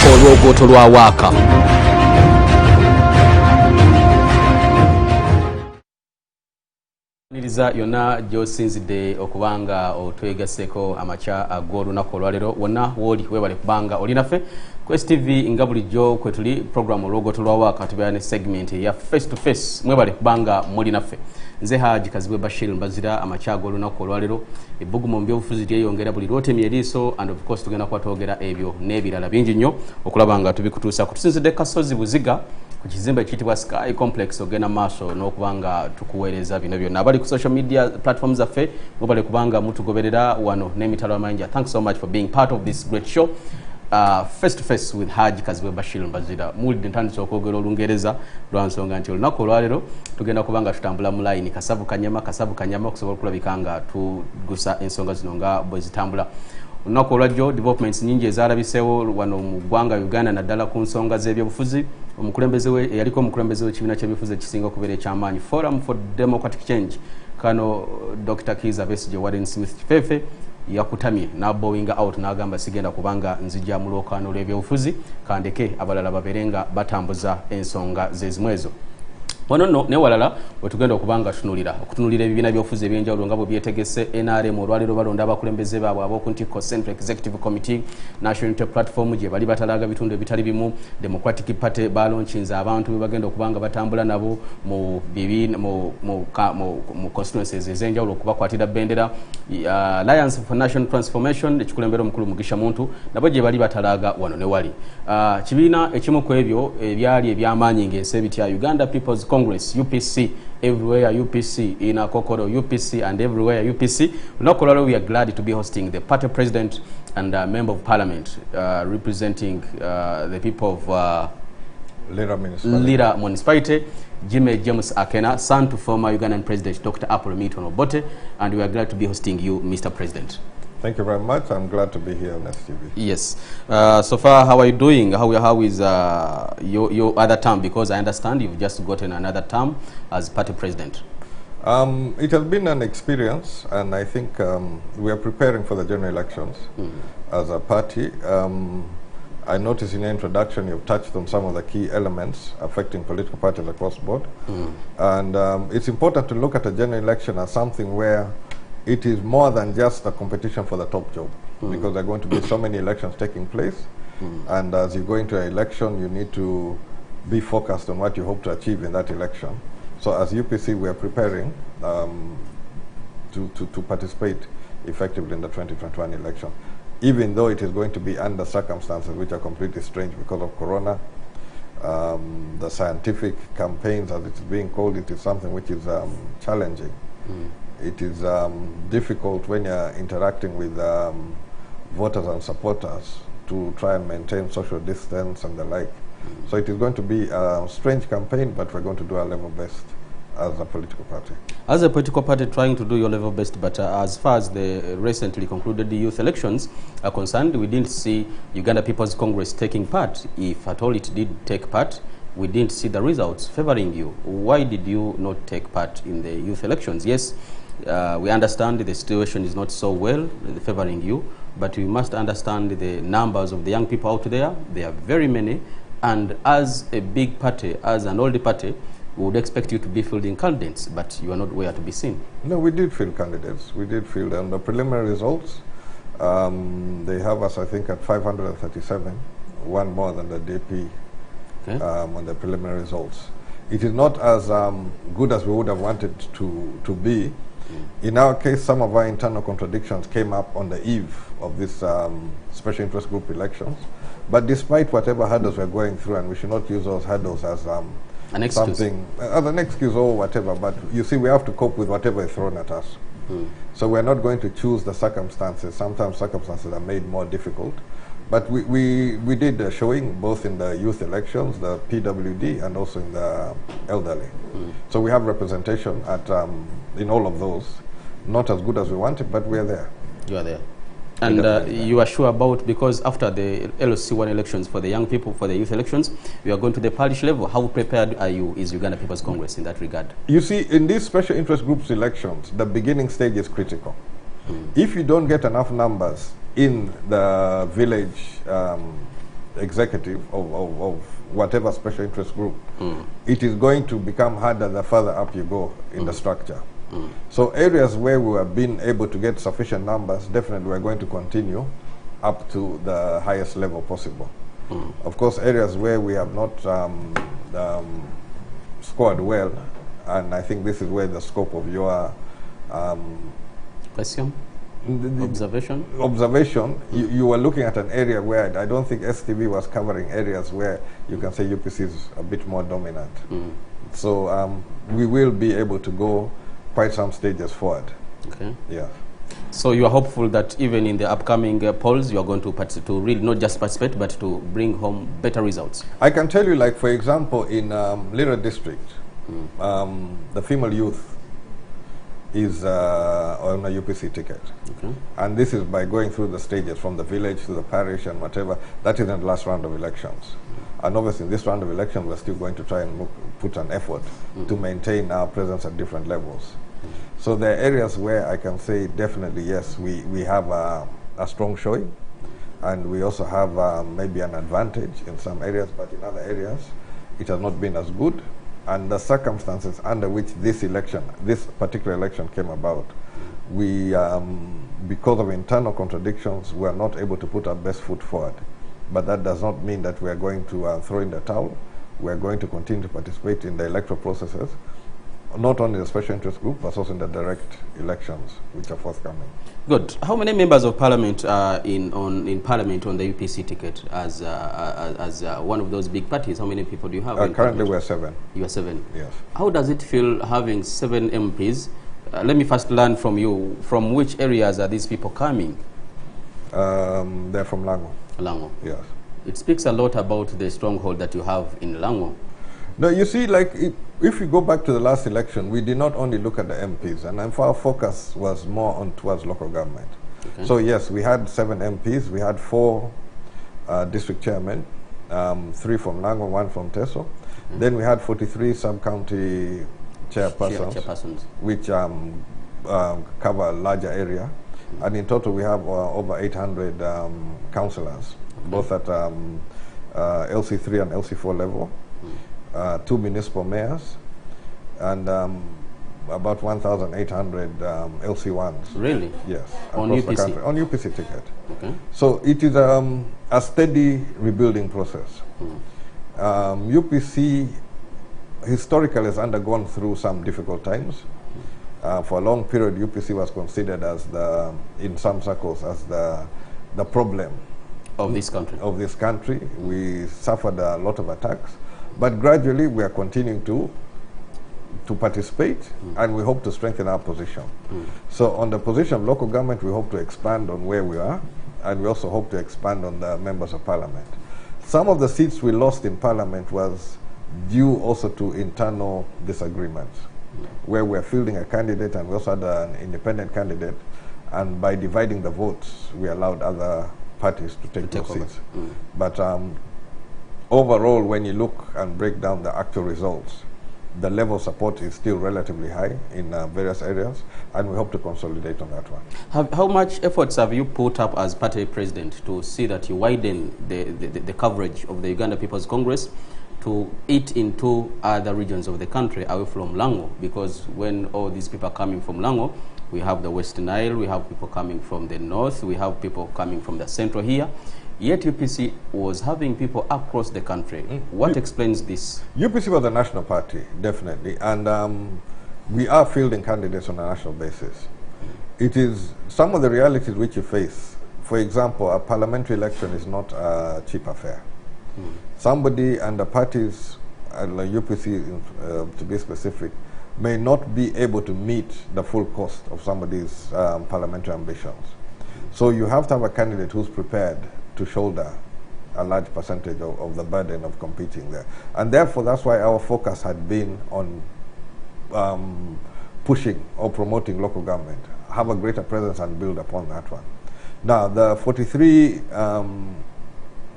olw'ogooto lwa waaka. Niriza yonna gy'osinzidde okubanga otwegaseko amakya ag'olunaku olwaleero wonna w'oli weebale kubanga oli naffe ku STV nga bulijjo kwe tuli programu olw'ogooto lwa waaka tubeera ne segment ya face to face mwebale kubanga muli naffe. Nze Haji Kazibwe Bashir Mbazira amakya ag'olunaku olwaleero ebbugumu mu by'obufuzi lyeyongera buli lwotemye eriiso and of course tugenda kuba twogera ebyo n'ebirala bingi nnyo okulaba nga tubikutuusako. Tusinzidde Kasozi Buziga ku kizimbe ekiyitibwa Sky Complex ogenda maaso n'okubanga tukuweereza bino byonna. Abali ku social media platforms zaffe mwebale kubanga mutugoberera wano n'emitalo amayinja. Thanks so much for being part of this great show. Face to face with Haji Kazibwe Bashir Mbazira. Mulidde ntandise okwogera Olungereza lwa nsonga nti olunaku olwaleero tugenda kubanga tutambula mu line kasavu kanyama okusobola okulabika nga tugusa ensonga zino nga bwe zitambula. Olunaku olwajjo developments nyingi ezalabiseewo wano mu ggwanga Uganda naddala ku nsonga z'ebyobufuzi. Yaliko omukulembeze w'ekibiina ky'ebyobufuzi ekisinga okubeera eky'amaanyi Forum for Democratic Change kano Dr. Kiza Besigye Warren Smith Kifefe yakutamye n'abowinga out n'agamba sigenda kubanga nzija mu lwokaano lw'ebyobufuzi kandeke abalala babeerenga batambuza ensonga zezimwezo. Wano newalala wetugenda okubanga okutunulira ebibiina by'obufuzi ebyenjawulo nga bwe byetegese NRM olwaleero balonda abakulembeze baabwe ab'okuntiko Central Executive Committee, National Unity Platform gye bali batalaga bitundu ebitali bimu, Democratic Party balaunchinze abantu be bagenda okubanga batambula nabo mu constituencies ez'enjawulo okubakwatira bendera. Alliance for National Transformation ekikulembera omukulu Mugisha Muntu nabo gye bali batalaga wano ne wali. Kibiina ekimu ku ebyo ebyali eby'amaanyi ng'ensi ebitya Uganda People's Congress, UPC, everywhere UPC, in Akokoro UPC and everywhere UPC. We are glad to be hosting the party president and member of parliament representing the people of Lira Municipality, Jimmy James Akena, son to former Ugandan President Dr. Apollo Milton Obote, and we are glad to be hosting you, Mr. President. Thank you very much. I'm glad to be here on STV. Yes. So far, how are you doing? How is your other term? Because I understand you've just gotten another term as party president. It has been an experience, and I think we are preparing for the general elections as a party. I noticed in your introduction you've touched on some of the key elements affecting political parties across the board. And it's important to look at a general election as something where it is more than just a competition for the top job, because there are going to be so many elections taking place, and as you go into an election, you need to be focused on what you hope to achieve in that election. So as UPC, we are preparing to participate effectively in the 2021 election, even though it is going to be under circumstances which are completely strange because of Corona. The scientific campaigns, as it is being called, it is something which is challenging. It is difficult when you're interacting with voters and supporters to try and maintain social distance and the like. So it is going to be a strange campaign, but we're going to do our level best as a political party. As a political party trying to do your level best, but as far as the recently concluded youth elections are concerned, we didn't see Uganda People's Congress taking part. If at all it did take part, we didn't see the results favoring you. Why did you not take part in the youth elections? Yes, we understand the situation is not so well favoring you, but we must understand the numbers of the young people out there. They are very many, and as a big party, as an old party, we would expect you to be fielding candidates, but you are not where to be seen. No, we did field candidates. We did field, and the preliminary results, they have us, I think, at 537, one more than the DP. Okay. On the preliminary results. It is not as good as we would have wanted to be. In our case, some of our internal contradictions came up on the eve of this special interest group elections. But despite whatever hurdles we're going through, and we should not use those hurdles as an excuse. Something, as an excuse or whatever, but you see, we have to cope with whatever is thrown at us. So we're not going to choose the circumstances. Sometimes circumstances are made more difficult. But we did a showing both in the youth elections, the PWD, and also in the elderly. So we have representation at in all of those. Not as good as we wanted, but we are there. You are there. And you are sure about, because after the LOC1 elections for the young people, for the youth elections, we are going to the parish level. How prepared are you, is Uganda People's Congress in that regard? You see, in these special interest groups elections, the beginning stage is critical. If you don't get enough numbers in the village executive of whatever special interest group, it is going to become harder the further up you go in the structure. So areas where we have been able to get sufficient numbers, definitely we're going to continue up to the highest level possible. Of course, areas where we have not scored well, and I think this is where the scope of your question? Observation? Observation, you were looking at an area where I don't think STV was covering areas where you can say UPC is a bit more dominant. So we will be able to go quite some stages forward. Okay. Yeah. So you are hopeful that even in the upcoming polls, you are going to really not just participate, but to bring home better results? I can tell you, like, for example, in Lira district, the female youth is on a UPC ticket. Okay. And this is by going through the stages from the village to the parish and whatever. That is in the last round of elections. And obviously in this round of elections, we're still going to try and put an effort to maintain our presence at different levels. So there are areas where I can say definitely yes, we have a strong showing, and we also have maybe an advantage in some areas, but in other areas it has not been as good. And the circumstances under which this particular election came about, we, because of internal contradictions, we are not able to put our best foot forward. But that does not mean that we are going to throw in the towel. We are going to continue to participate in the electoral processes, not only the special interest group, but also in the direct elections, which are forthcoming. Good. How many members of parliament are in Parliament on the UPC ticket as one of those big parties? How many people do you have? Currently, we are 7. You are 7. Yes. How does it feel having 7 MPs? Let me first learn from you. From which areas are these people coming? They're from Lango. Lango. Yes. It speaks a lot about the stronghold that you have in Lango. No, you see, like, if you go back to the last election, we did not only look at the MPs, and our focus was more on towards local government. Okay. So yes, we had 7 MPs, we had 4 district chairmen, 3 from Lango, 1 from Teso. Then we had 43 sub-county chairpersons, which cover a larger area. And in total, we have over 800 councillors, both at LC3 and LC4 level. 2 municipal mayors, and about 1,800 LC1s. Really? Yes. On across UPC? the country, on UPC ticket. Okay. So it is a steady rebuilding process. UPC historically has undergone through some difficult times. For a long period, UPC was considered as in some circles, as the problem of this country. We suffered a lot of attacks. But gradually, we are continuing to participate, and we hope to strengthen our position. So on the position of local government, we hope to expand on where we are, and we also hope to expand on the members of parliament. Some of the seats we lost in parliament was due also to internal disagreements, where we are fielding a candidate, and we also had an independent candidate, and by dividing the votes, we allowed other parties to take those seats. But overall, when you look and break down the actual results, the level of support is still relatively high in various areas, and we hope to consolidate on that one. How much efforts have you put up as party president to see that you widen the coverage of the Uganda People's Congress to eat into other regions of the country away from Lango? Because when all these people are coming from Lango, we have the West Nile, we have people coming from the north, we have people coming from the central here. Yet UPC was having people across the country. What explains this? UPC was a national party, definitely, and we are fielding candidates on a national basis. It is some of the realities which you face. For example, a parliamentary election is not a cheap affair. Somebody and the parties, like UPC to be specific, may not be able to meet the full cost of somebody's parliamentary ambitions. So you have to have a candidate who's prepared to shoulder a large percentage of the burden of competing there. And therefore, that's why our focus had been on pushing or promoting local government, have a greater presence and build upon that one. Now, the 43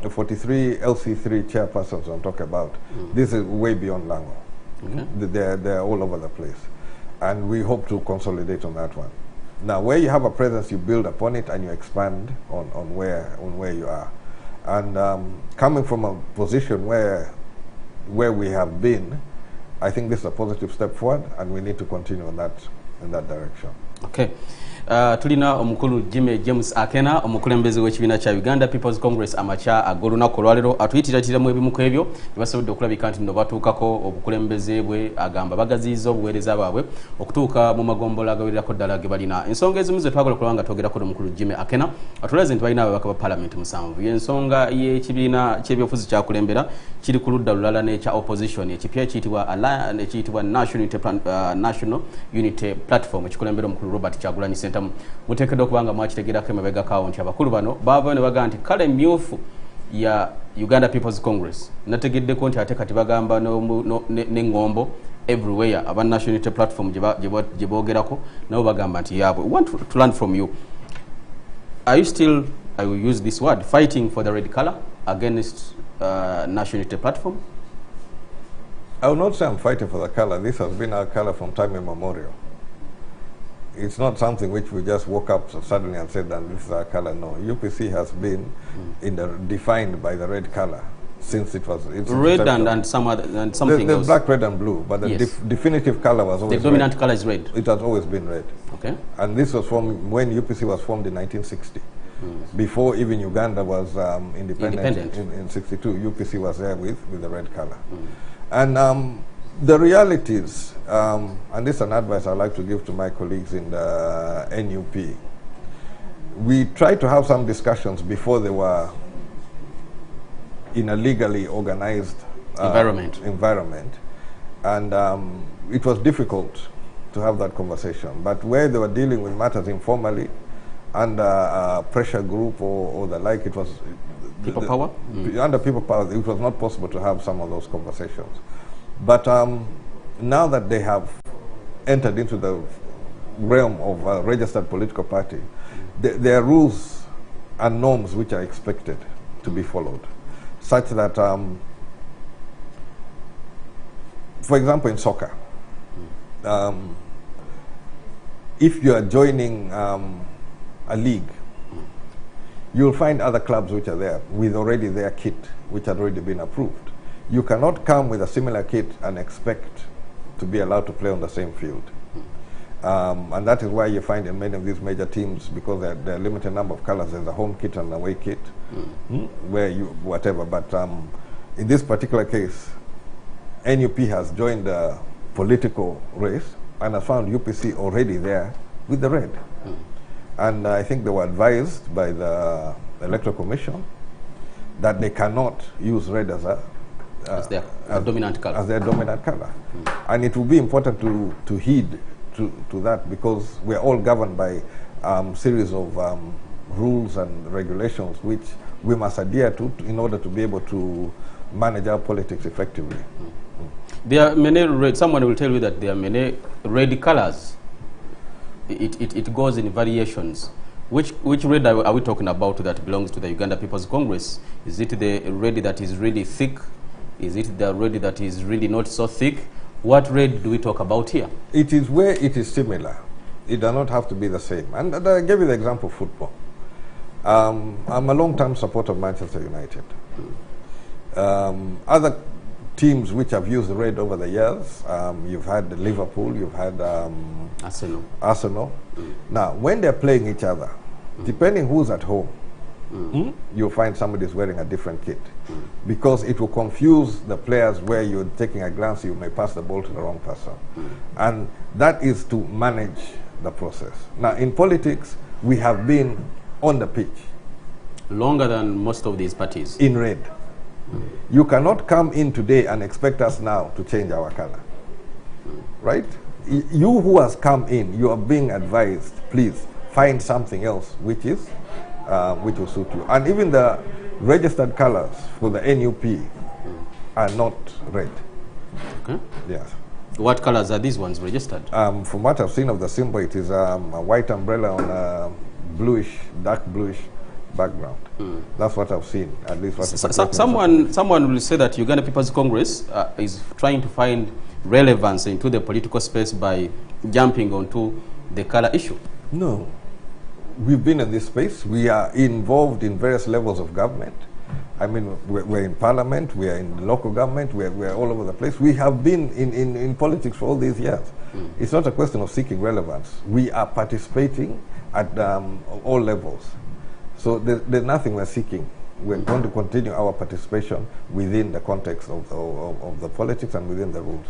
LC3 chairpersons I'm talking about, this is way beyond Lango. They're all over the place. And we hope to consolidate on that one. Now, where you have a presence, you build upon it and you expand on where you are. And coming from a position where we have been, I think this is a positive step forward, and we need to continue in that direction. Okay. Tulina omukulu James Akena omukulembeze w'ekibiina kya Uganda People's Congress amacha agolunaku olwaleero atuyitiratiramu ebimu ku ebyo basobodde okulabika nti nno batuukako obukulembeze bwe agamba bagaziyiza obuweereza bwabwe okutuuka mu magombola agawererako ddala ge balina. Ensonga ezimu ze twagala okulaba nga twogerako n'omukulu James Akena atulaze nti balina ababaka ba Parliament 7. Y'ensonga y'ekibiina ky'ebyobufuzi kyakulembera kiri ku ludda lulala n'ekya opposition ekipya ekiyitibwa National Unity Platform ekikulembera omukulu Robert Kyagulanyi Ssentamu. Muteekeddwa okubanga mwakitegerako emabega kaawo nti abakulu bano baavayo ne bagamba nti kale myufu ya Uganda People's Congress nategeddeko nti ate kati bagamba n'eŋŋombo everywhere aba National Unity Platform gye boogerako nabo bagamba nti yaabwe. We want to learn from you. Are you still, I will use this word, fighting for the red color against National Unity Platform? I will not say I'm fighting for the color. This has been our color from time immemorial. It's not something which we just woke up suddenly and said that this is our color. No, UPC has been defined by the red color since it was red and some other and something the else. Black, red, and blue, but the yes. Definitive color was always the dominant red. color is red. It has always been red. Okay. And this was formed when UPC was formed in 1960. Before even Uganda was independent. In 62, UPC was there with the red color. And the realities, and this is an advice I'd like to give to my colleagues in the NUP. We tried to have some discussions before they were in a legally organized environment. And it was difficult to have that conversation. But where they were dealing with matters informally, under a pressure group or the like, it was people power? Under people power, it was not possible to have some of those conversations. But now that they have entered into the realm of a registered political party, there are rules and norms which are expected to be followed, such that, for example, in soccer, if you are joining a league, you'll find other clubs which are there with already their kit, which had already been approved. You cannot come with a similar kit and expect to be allowed to play on the same field. And that is why you find in many of these major teams, because there are limited number of colors, there's a home kit and away kit, where you, whatever. But in this particular case, NUP has joined the political race and has found UPC already there with the red. And I think they were advised by the Electoral Commission that they cannot use red as their dominant color. As their dominant color. And it will be important to heed to that, because we're all governed by series of rules and regulations which we must adhere to in order to be able to manage our politics effectively. There are many red, someone will tell you that there are many red colors. It goes in variations. Which red are we talking about that belongs to the Uganda People's Congress? Is it the red that is really thick? Is it the red that is really not so thick? What red do we talk about here? It is where it is similar. It does not have to be the same. And I gave you the example of football. I'm a long-term supporter of Manchester United. Other teams which have used red over the years, you've had Liverpool, you've had Arsenal. Now, when they're playing each other, depending who's at home, you'll find somebody's wearing a different kit, because it will confuse the players where you're taking a glance, you may pass the ball to the wrong person. And that is to manage the process. Now, in politics, we have been on the pitch. Longer than most of these parties. In red. You cannot come in today and expect us now to change our color. Right? You who has come in, you are being advised, please find something else which will suit you. And even the registered colors for the NUP are not red. Okay. Yes. What colors are these ones registered? From what I've seen of the symbol, it is a white umbrella on a bluish, dark bluish background. That's what I've seen, at least. What someone will say that Uganda People's Congress is trying to find relevance into the political space by jumping onto the color issue. No. We've been in this space. We are involved in various levels of government. I mean, we're in parliament, we are in local government, we're all over the place. We have been in politics for all these years. It's not a question of seeking relevance. We are participating at all levels. So there's nothing we're seeking. We're going to continue our participation within the context of the politics and within the rules.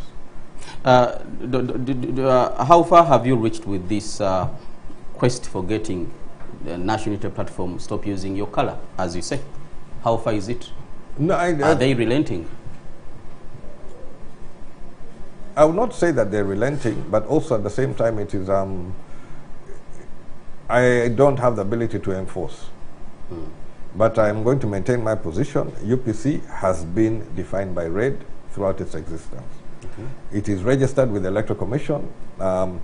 How far have you reached with this quest for getting the National Unity Platform stop using your color, as you say? How far is it? No, are they relenting? I would not say that they're relenting, but also at the same time it is, I don't have the ability to enforce. But I'm going to maintain my position. UPC has been defined by red throughout its existence. It is registered with the Electoral Commission,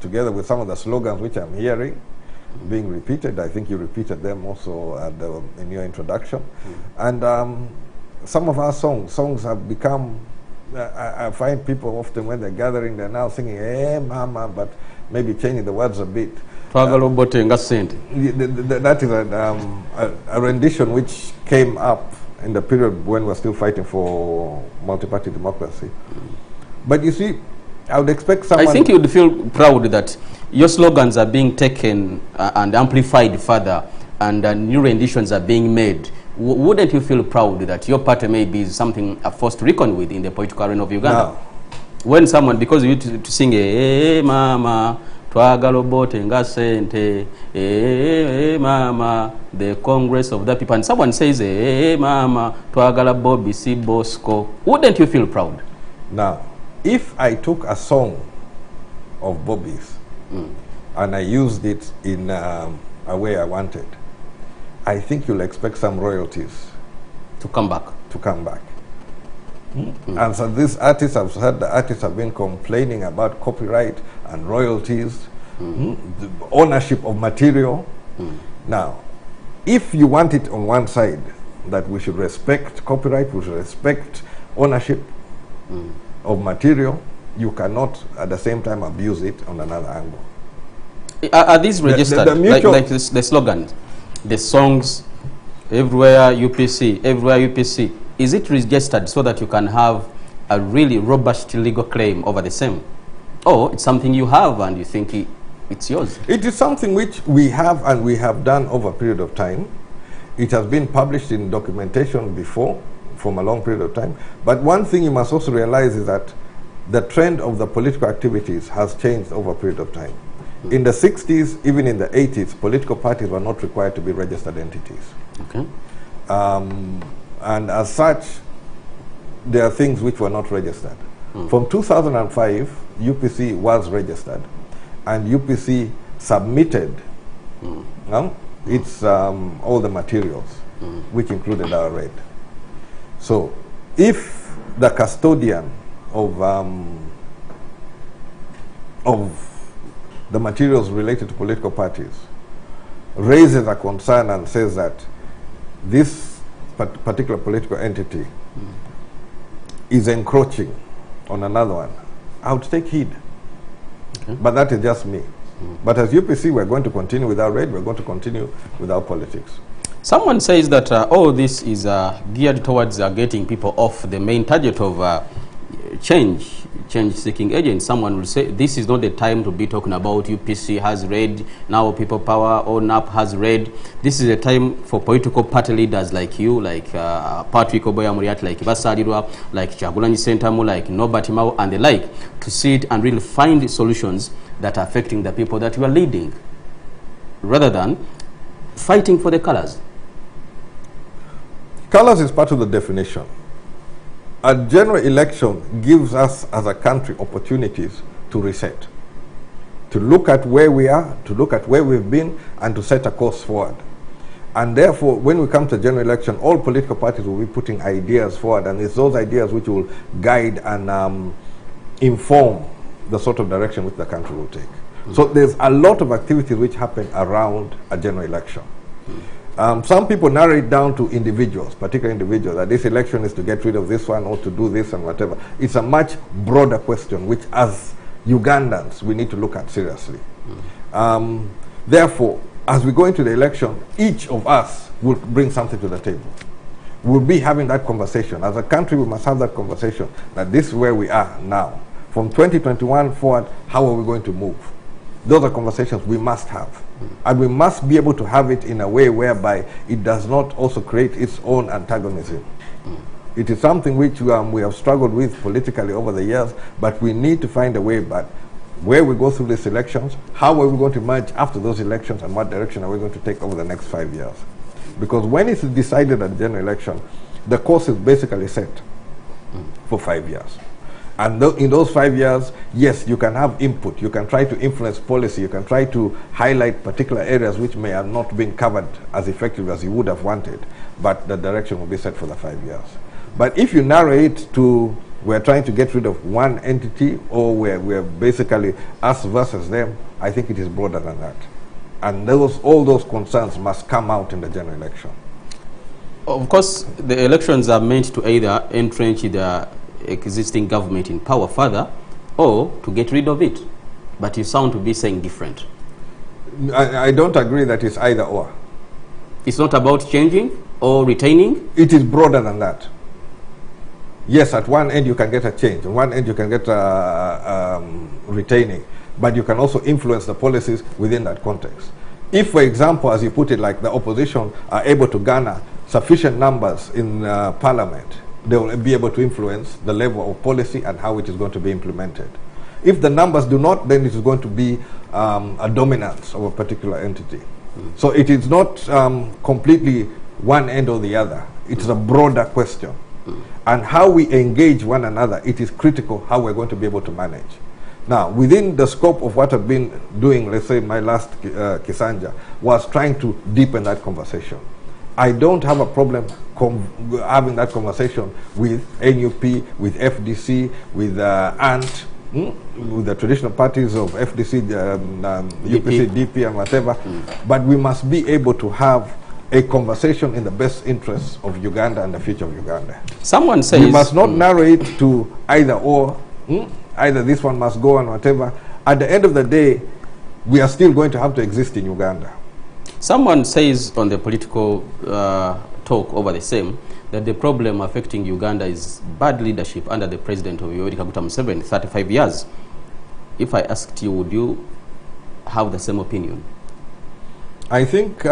together with some of the slogans which I'm hearing being repeated. I think you repeated them also in your introduction. And some of our songs have become, I find people often when they're gathering, they're now singing, hey mama, but maybe changing the words a bit. That is a rendition which came up in the period when we're still fighting for multi-party democracy. But you see, I would expect someone... I think you'd feel proud that your slogans are being taken and amplified further, and new renditions are being made. Wouldn't you feel proud that your party may be something a force to reckon with in the political arena of Uganda? No. When someone, because you to sing, hey mama, twagala bote nga sente, hey mama, the Congress of the People, and someone says, hey mama, twagala Bobby C. Bosco, wouldn't you feel proud? Now, if I took a song of Bobby's and I used it in a way I wanted, I think you'll expect some royalties to come back. And so these artists, I've heard the artists have been complaining about copyright and royalties, the ownership of material. Now, if you want it on one side, that we should respect copyright, we should respect ownership of material, you cannot at the same time abuse it on another angle. Are these registered, like the slogans, the songs, everywhere UPC, is it registered so that you can have a really robust legal claim over the same? Or it's something you have and you think it's yours? It is something which we have and we have done over a period of time. It has been published in documentation before, from a long period of time. But one thing you must also realize is that the trend of the political activities has changed over a period of time. In the 60s, even in the 80s, political parties were not required to be registered entities. Okay. And as such, there are things which were not registered. From 2005, UPC was registered, and UPC submitted its all the materials, which included our red. So, if the custodian of the materials related to political parties raises a concern and says that this particular political entity is encroaching on another one, I would take heed. But that is just me. But as UPC, we're going to continue with our red, we're going to continue with our politics. Someone says that all this is geared towards getting people off the main target of change-seeking agents. Someone will say this is not the time to be talking about UPC has red, now People Power or NAP has red. This is a time for political party leaders like you, like Patrick Oboya Muriat, like Basalirwa, like Chagulanyi Sentamu, like Nobati Mao, and the like, to sit and really find solutions that are affecting the people that you are leading, rather than fighting for the colors. Colors is part of the definition. A general election gives us as a country opportunities to reset, to look at where we are, to look at where we've been, and to set a course forward. And therefore, when we come to general election, all political parties will be putting ideas forward, and it's those ideas which will guide and inform the sort of direction which the country will take. So there's a lot of activities which happen around a general election. Some people narrow it down to individuals, particular individuals, that this election is to get rid of this one or to do this and whatever. It's a much broader question, which as Ugandans, we need to look at seriously. Therefore, as we go into the election, each of us will bring something to the table. we'll be having that conversation. As a country, we must have that conversation that this is where we are now. From 2021 forward, how are we going to move? Those are conversations we must have. And we must be able to have it in a way whereby it does not also create its own antagonism. It is something which we have struggled with politically over the years, but we need to find a way back where we go through these elections, how are we going to emerge after those elections, and what direction are we going to take over the next 5 years. Because when it's decided at the general election, the course is basically set for 5 years. And in those 5 years, yes, you can have input, you can try to influence policy, you can try to highlight particular areas which may have not been covered as effectively as you would have wanted, but the direction will be set for the 5 years. But if you narrow it to, we're trying to get rid of one entity, or we're basically us versus them, I think it is broader than that. And all those concerns must come out in the general election. Of course, the elections are meant to either entrench the existing government in power further or to get rid of it. But you sound to be saying different. I don't agree that it's either or. It's not about changing or retaining? It is broader than that. Yes, at one end you can get a change. On one end you can get retaining. But you can also influence the policies within that context. If, for example, as you put it, like the opposition are able to garner sufficient numbers in parliament, they will be able to influence the level of policy and how it is going to be implemented. If the numbers do not, then it is going to be a dominance of a particular entity. So it is not completely one end or the other. It's a broader question. And how we engage one another, it is critical how we're going to be able to manage. Now, within the scope of what I've been doing, let's say my last Kisanja, was trying to deepen that conversation. I don't have a problem having that conversation with NUP, with FDC, with ANT, with the traditional parties of FDC, UPC, DP, and whatever. But we must be able to have a conversation in the best interests of Uganda and the future of Uganda. Someone says... We must not narrow it to either or, either this one must go and whatever. At the end of the day, we are still going to have to exist in Uganda. Someone says on the political talk over the same that the problem affecting Uganda is bad leadership under the president of Yoweri Kaguta Museveni, 35 years. If I asked you, would you have the same opinion? I think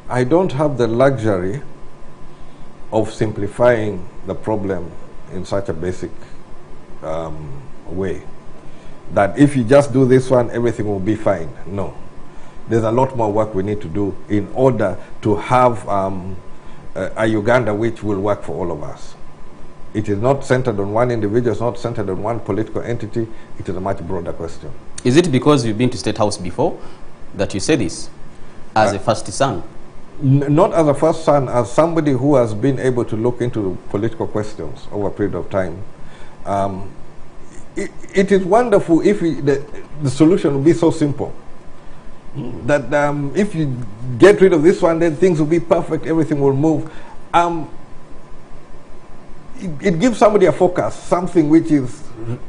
I don't have the luxury of simplifying the problem in such a basic way. That if you just do this one, everything will be fine. No. There's a lot more work we need to do in order to have a Uganda which will work for all of us. It is not centered on one individual, it's not centered on one political entity, it is a much broader question. Is it because you've been to State House before that you say this as a first son? Not as a first son, as somebody who has been able to look into political questions over a period of time. It is wonderful if the solution will be so simple. That if you get rid of this one, then things will be perfect, everything will move. It gives somebody a focus, something which is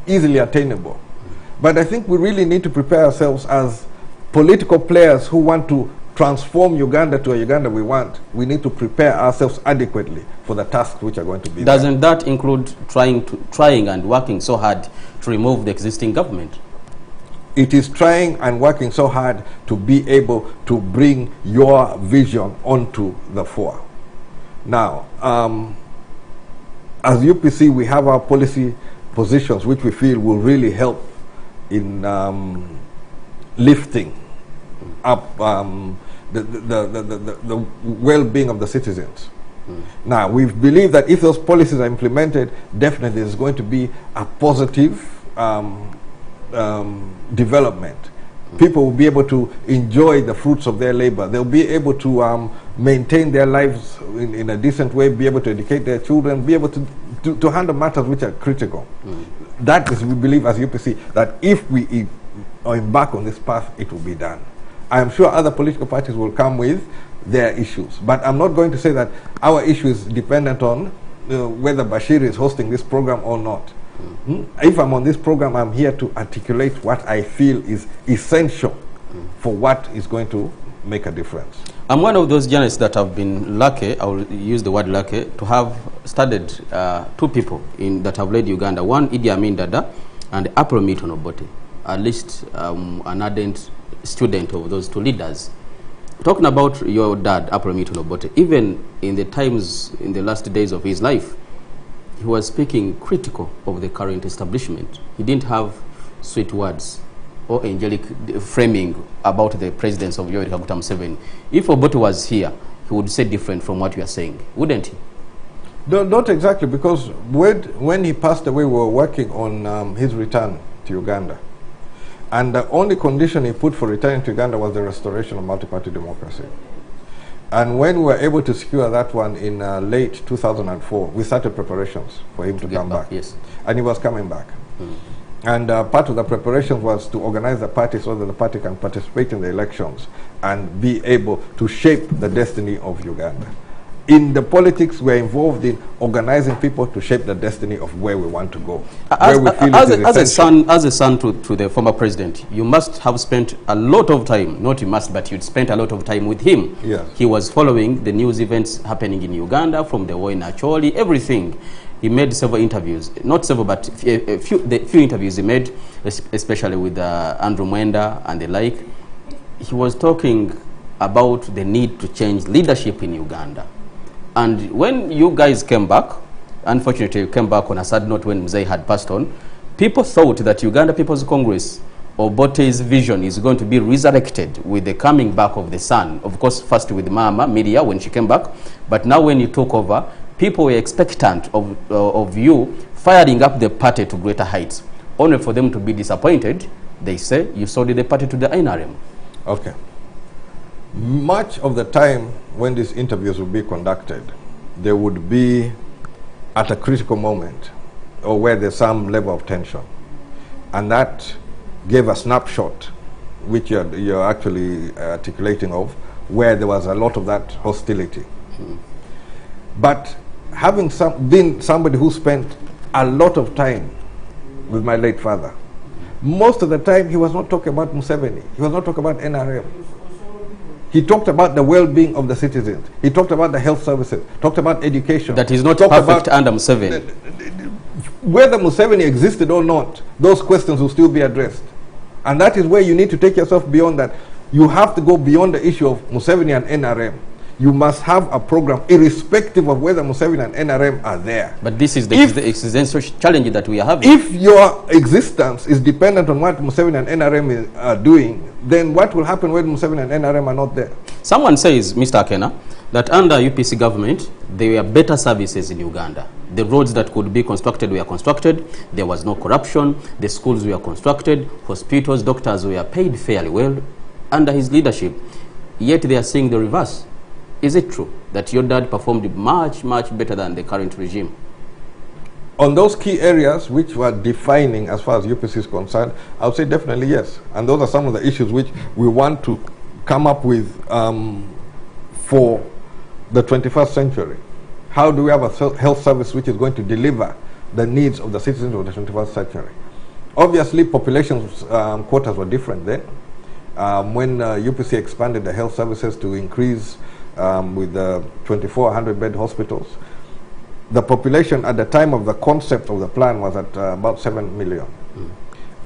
easily attainable. But I think we really need to prepare ourselves as political players who want to transform Uganda to a Uganda we want. We need to prepare ourselves adequately for the tasks which are going to be Doesn't that include trying and working so hard to remove the existing government? It is trying and working so hard to be able to bring your vision onto the fore. Now, as UPC, we have our policy positions which we feel will really help in lifting up the well-being of the citizens. Now, we believe that if those policies are implemented, definitely there's going to be a positive development. People will be able to enjoy the fruits of their labor. They'll be able to maintain their lives in a decent way, be able to educate their children, be able to handle matters which are critical. That is, we believe as UPC, that if we embark on this path, it will be done. I am sure other political parties will come with their issues. But I'm not going to say that our issue is dependent on whether Bashir is hosting this program or not. If I'm on this program, I'm here to articulate what I feel is essential for what is going to make a difference. I'm one of those journalists that have been lucky, I will use the word lucky, to have studied two people that have led Uganda. One, Idi Amin Dada, and April Milton Obote, at least an ardent student of those two leaders. Talking about your dad, April Milton Obote, even in the times, in the last days of his life, he was speaking critical of the current establishment. He didn't have sweet words or angelic framing about the presidents of Yoweri Kaguta Museveni. If Obote was here, he would say different from what you are saying, wouldn't he? No, not exactly, because when he passed away, we were working on his return to Uganda. And the only condition he put for returning to Uganda was the restoration of multi-party democracy. And when we were able to secure that one in late 2004, we started preparations for him to come back. Yes. And he was coming back. And part of the preparation was to organize the party so that the party can participate in the elections and be able to shape the destiny of Uganda. In the politics, we're involved in organizing people to shape the destiny of where we want to go. As a son to the former president, you must have spent a lot of time, not you must, but you'd spent a lot of time with him. Yes. He was following the news events happening in Uganda, from the war in Acholi, everything. He made several interviews, not several, but the few interviews he made, especially with Andrew Mwenda and the like. He was talking about the need to change leadership in Uganda. And when you guys came back, unfortunately you came back on a sad note when Mzee had passed on, people thought that Uganda People's Congress, Obote's vision, is going to be resurrected with the coming back of the son. Of course, first with Mama, Media, when she came back. But now when you took over, people were expectant of you firing up the party to greater heights. Only for them to be disappointed, they say you sold the party to the NRM. Okay. Much of the time when these interviews would be conducted, they would be at a critical moment or where there's some level of tension. And that gave a snapshot, which you're actually articulating of, where there was a lot of that hostility. But having been somebody who spent a lot of time with my late father, most of the time he was not talking about Museveni, he was not talking about NRM. He talked about the well-being of the citizens. He talked about the health services, talked about education. That is not perfect under Museveni. Whether Museveni existed or not, those questions will still be addressed. And that is where you need to take yourself beyond that. You have to go beyond the issue of Museveni and NRM. You must have a program irrespective of whether Museveni and NRM are there. But this is the existential challenge that we are having. If your existence is dependent on what Museveni and NRM are doing, then what will happen when Museveni and NRM are not there? Someone says, Mr. Akena, that under UPC government, there were better services in Uganda. The roads that could be constructed were constructed. There was no corruption. The schools were constructed. Hospitals, doctors were paid fairly well under his leadership. Yet they are saying the reverse. Is it true that your dad performed much, much better than the current regime? On those key areas which were defining as far as UPC is concerned, I would say definitely yes. And those are some of the issues which we want to come up with for the 21st century. How do we have a health service which is going to deliver the needs of the citizens of the 21st century? Obviously, population quotas were different then. When UPC expanded the health services to increase with the 2,400-bed hospitals, the population at the time of the concept of the plan was at about 7 million.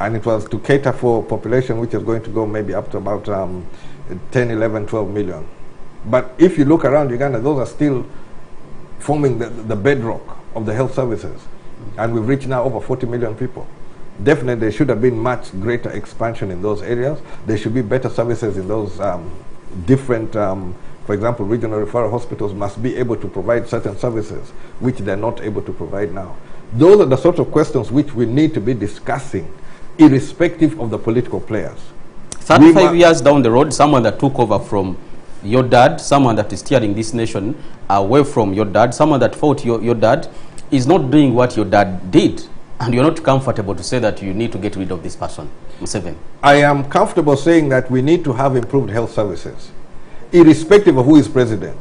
And it was to cater for population which is going to go maybe up to about 10, 11, 12 million. But if you look around Uganda, those are still forming the bedrock of the health services. And we've reached now over 40 million people. Definitely there should have been much greater expansion in those areas. There should be better services in those different for example, regional referral hospitals must be able to provide certain services which they're not able to provide now. Those are the sort of questions which we need to be discussing, irrespective of the political players. 35 years down the road, someone that took over from your dad, someone that is steering this nation away from your dad, someone that fought your dad, is not doing what your dad did. And you're not comfortable to say that you need to get rid of this person, Museveni. I am comfortable saying that we need to have improved health services, irrespective of who is president.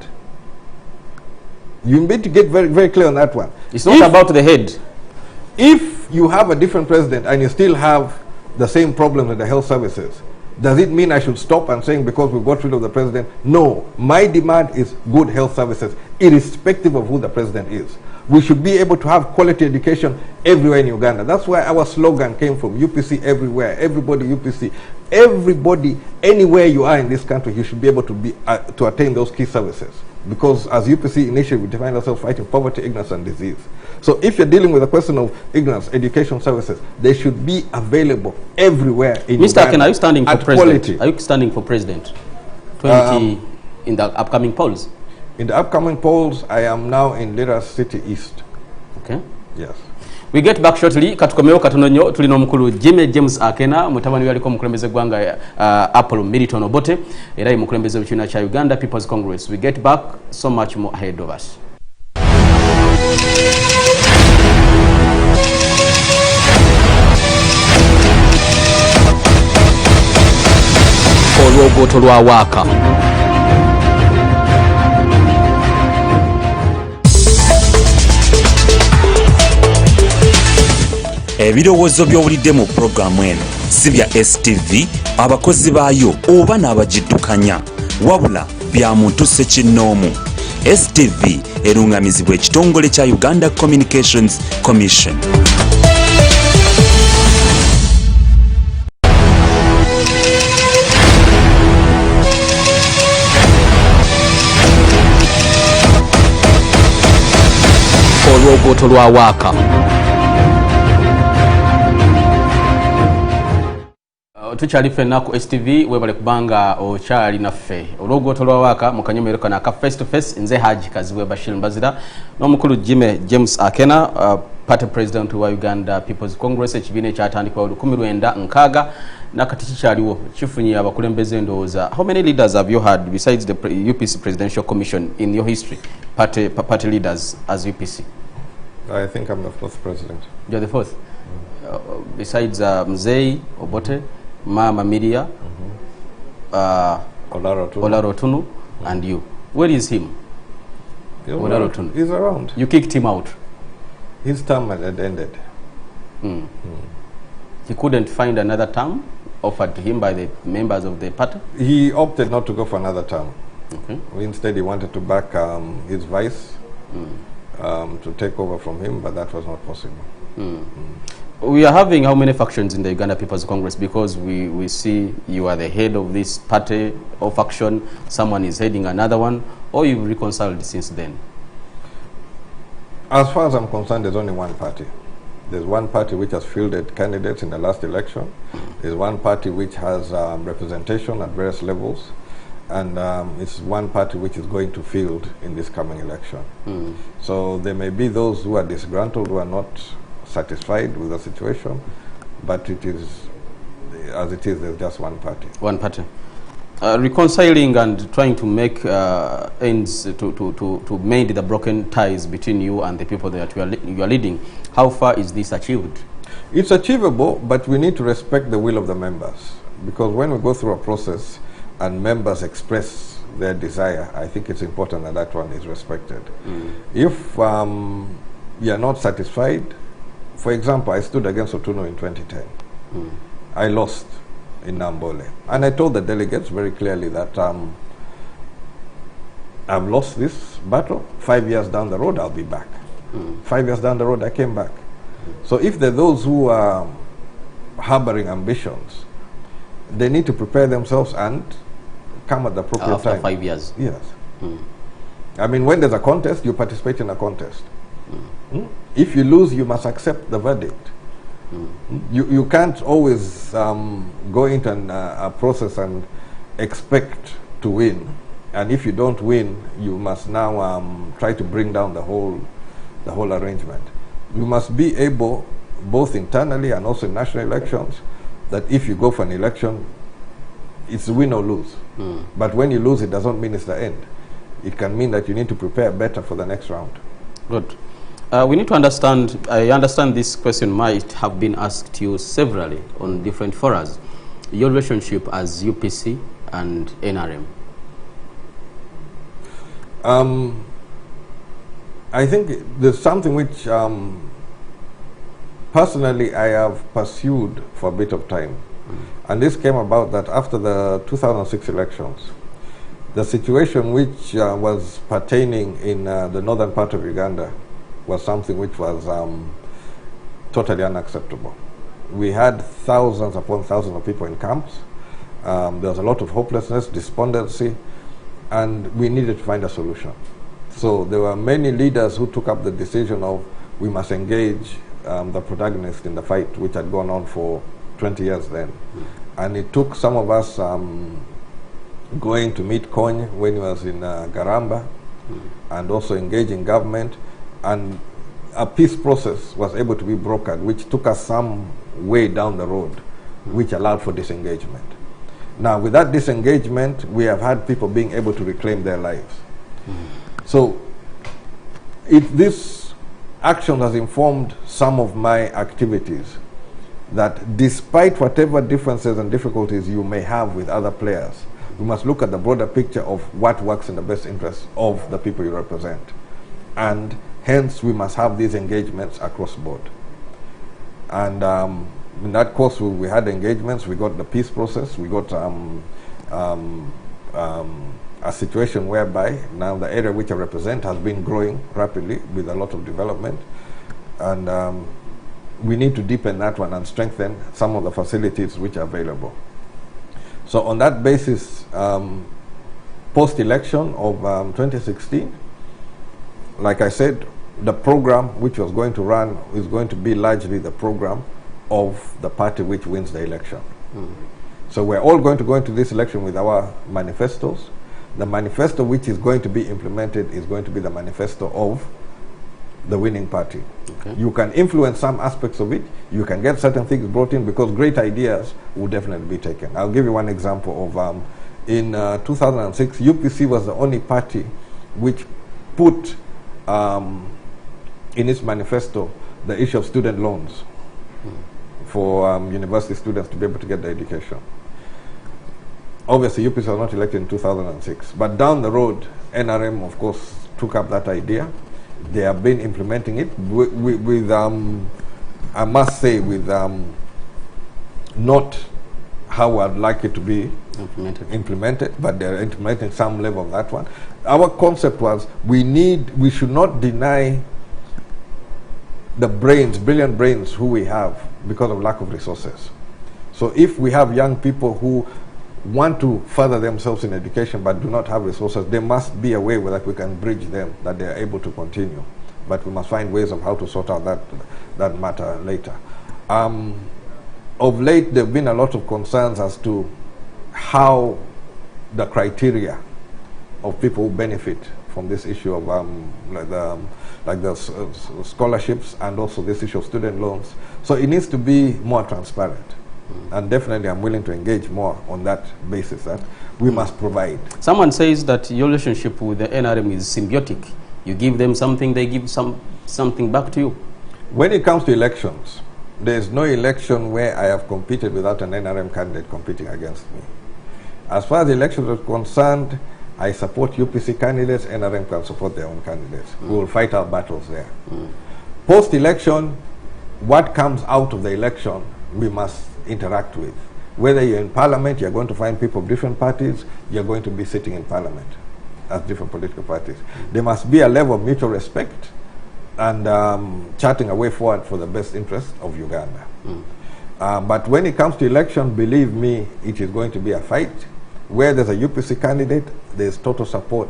You need to get very, very clear on that one. It's not about the head. If you have a different president and you still have the same problems with the health services, Does it mean I should stop and saying because we got rid of the president? No. My demand is good health services, irrespective of who the president is. We should be able to have quality education everywhere in Uganda. That's why our slogan came from UPC everywhere, everybody UPC. Everybody, anywhere you are in this country, you should be able to be to attain those key services. Because as UPC initially, we define ourselves fighting poverty, ignorance, and disease. So if you're dealing with a question of ignorance, education services, they should be available everywhere in Mr. Uganda. Akena, are you standing for president? Quality. Are you standing for president in the upcoming polls? In the upcoming polls, I am now in Lira City East. Okay. Yes. We get back shortly. Katukomeo katononyo tulino mukulu James Akena mutabani yaliko mukulembeze gwanga Apollo Militon Obote era mukulembeze w'ekibiina kya Uganda People's Congress. We get back, so much more ahead of us. Olwogoto lwa waaka. Ebirowoozo by'owulidde mu pulogulaamu eno si bya STV, abakozi baayo oba n'abagiddukanya, wabula bya muntu ssekinnoomu. STV erungamizibwa ekitongole kya Uganda Communications Commission. Olwogoto lwa waaka. Tuchali fena ku STV webale kubanga ochali naffe olwogoto lwa waaka mu kanyomero kana ka face to face nze Haji Kazibwe Bashir Mbazira n'omukulu James Akena party president wa Uganda People's Congress ekibiina ekyatandikwa 1960 nakati kikyaliwo kifunye abakulembeze ndowooza. How many leaders have you had besides the UPC Presidential Commission in your history, party leaders as UPC? I think I'm the fourth president. You're the fourth? Besides Mzei Obote, Mama Miria, Olarotunu, and you. Where is him? Olarotunu. He's around. You kicked him out. His term had ended. He couldn't find another term offered to him by the members of the party? He opted not to go for another term. Okay. Instead, he wanted to back his vice to take over from him, but that was not possible. We are having how many factions in the Uganda People's Congress? Because we see you are the head of this party or faction, someone is heading another one, or you've reconciled since then? As far as I'm concerned, there's only one party. There's one party which has fielded candidates in the last election. There's one party which has representation at various levels. And it's one party which is going to field in this coming election. So there may be those who are disgruntled, who are not satisfied with the situation, but it is, as it is, there's just one party. One party. Reconciling and trying to make ends to mend the broken ties between you and the people that you are leading. How far is this achieved? It's achievable, but we need to respect the will of the members. Because when we go through a process and members express their desire, I think it's important that that one is respected. If you are not satisfied, for example, I stood against Otuno in 2010. I lost in Nambole. And I told the delegates very clearly that I've lost this battle. 5 years down the road, I'll be back. 5 years down the road, I came back. So if there are those who are harboring ambitions, they need to prepare themselves and come at the appropriate time. After 5 years? Yes. I mean, when there's a contest, you participate in a contest. If you lose, you must accept the verdict. You can't always go into a process and expect to win. And if you don't win, you must now try to bring down the whole arrangement. You must be able, both internally and also in national elections, that if you go for an election, it's win or lose. But when you lose, it doesn't mean it's the end. It can mean that you need to prepare better for the next round. Good. We need to understand, I understand this question might have been asked to you severally on different forums. Your relationship as UPC and NRM? I think there's something which personally I have pursued for a bit of time. And this came about that after the 2006 elections, the situation which was pertaining in the northern part of Uganda was something which was totally unacceptable. We had thousands upon thousands of people in camps. There was a lot of hopelessness, despondency, and we needed to find a solution. So there were many leaders who took up the decision of we must engage the protagonists in the fight, which had gone on for 20 years then. And it took some of us going to meet Kony when he was in Garamba, and also engaging government, and a peace process was able to be brokered, which took us some way down the road, which allowed for disengagement. Now, with that disengagement, we have had people being able to reclaim their lives. So, this action has informed some of my activities, that despite whatever differences and difficulties you may have with other players, you must look at the broader picture of what works in the best interest of the people you represent. And hence, we must have these engagements across the board. And in that course, we had engagements, we got the peace process, we got a situation whereby now the area which I represent has been growing rapidly with a lot of development. And we need to deepen that one and strengthen some of the facilities which are available. So on that basis, post-election of 2016, like I said, the program which was going to run is going to be largely the program of the party which wins the election. So we're all going to go into this election with our manifestos. The manifesto which is going to be implemented is going to be the manifesto of the winning party. Okay. You can influence some aspects of it, you can get certain things brought in, because great ideas will definitely be taken. I'll give you one example of, in 2006, UPC was the only party which put in its manifesto the issue of student loans for university students to be able to get their education. Obviously, UPC was not elected in 2006, but down the road, NRM, of course, took up that idea. They have been implementing it with I must say, with not how I'd like it to be implemented, but they're implementing some level of that one. Our concept was we should not deny the brilliant brains who we have because of lack of resources. So if we have young people who want to further themselves in education but do not have resources, there must be a way that we can bridge them, that they are able to continue. But we must find ways of how to sort out that matter later. Of late, there have been a lot of concerns as to how the criteria of people who benefit from this issue of like the scholarships, and also this issue of student loans. So it needs to be more transparent. And definitely I'm willing to engage more on that basis, that we must provide. Someone says that your relationship with the NRM is symbiotic. You give them something, they give something back to you. When it comes to elections, there is no election where I have competed without an NRM candidate competing against me. As far as the elections are concerned, I support UPC candidates, NRM can support their own candidates. We will fight our battles there. Post-election, what comes out of the election, we must interact with. Whether you're in parliament, you're going to find people of different parties, you're going to be sitting in parliament as different political parties. There must be a level of mutual respect and charting a way forward for the best interest of Uganda. But when it comes to election, believe me, it is going to be a fight. Where there's a UPC candidate, there's total support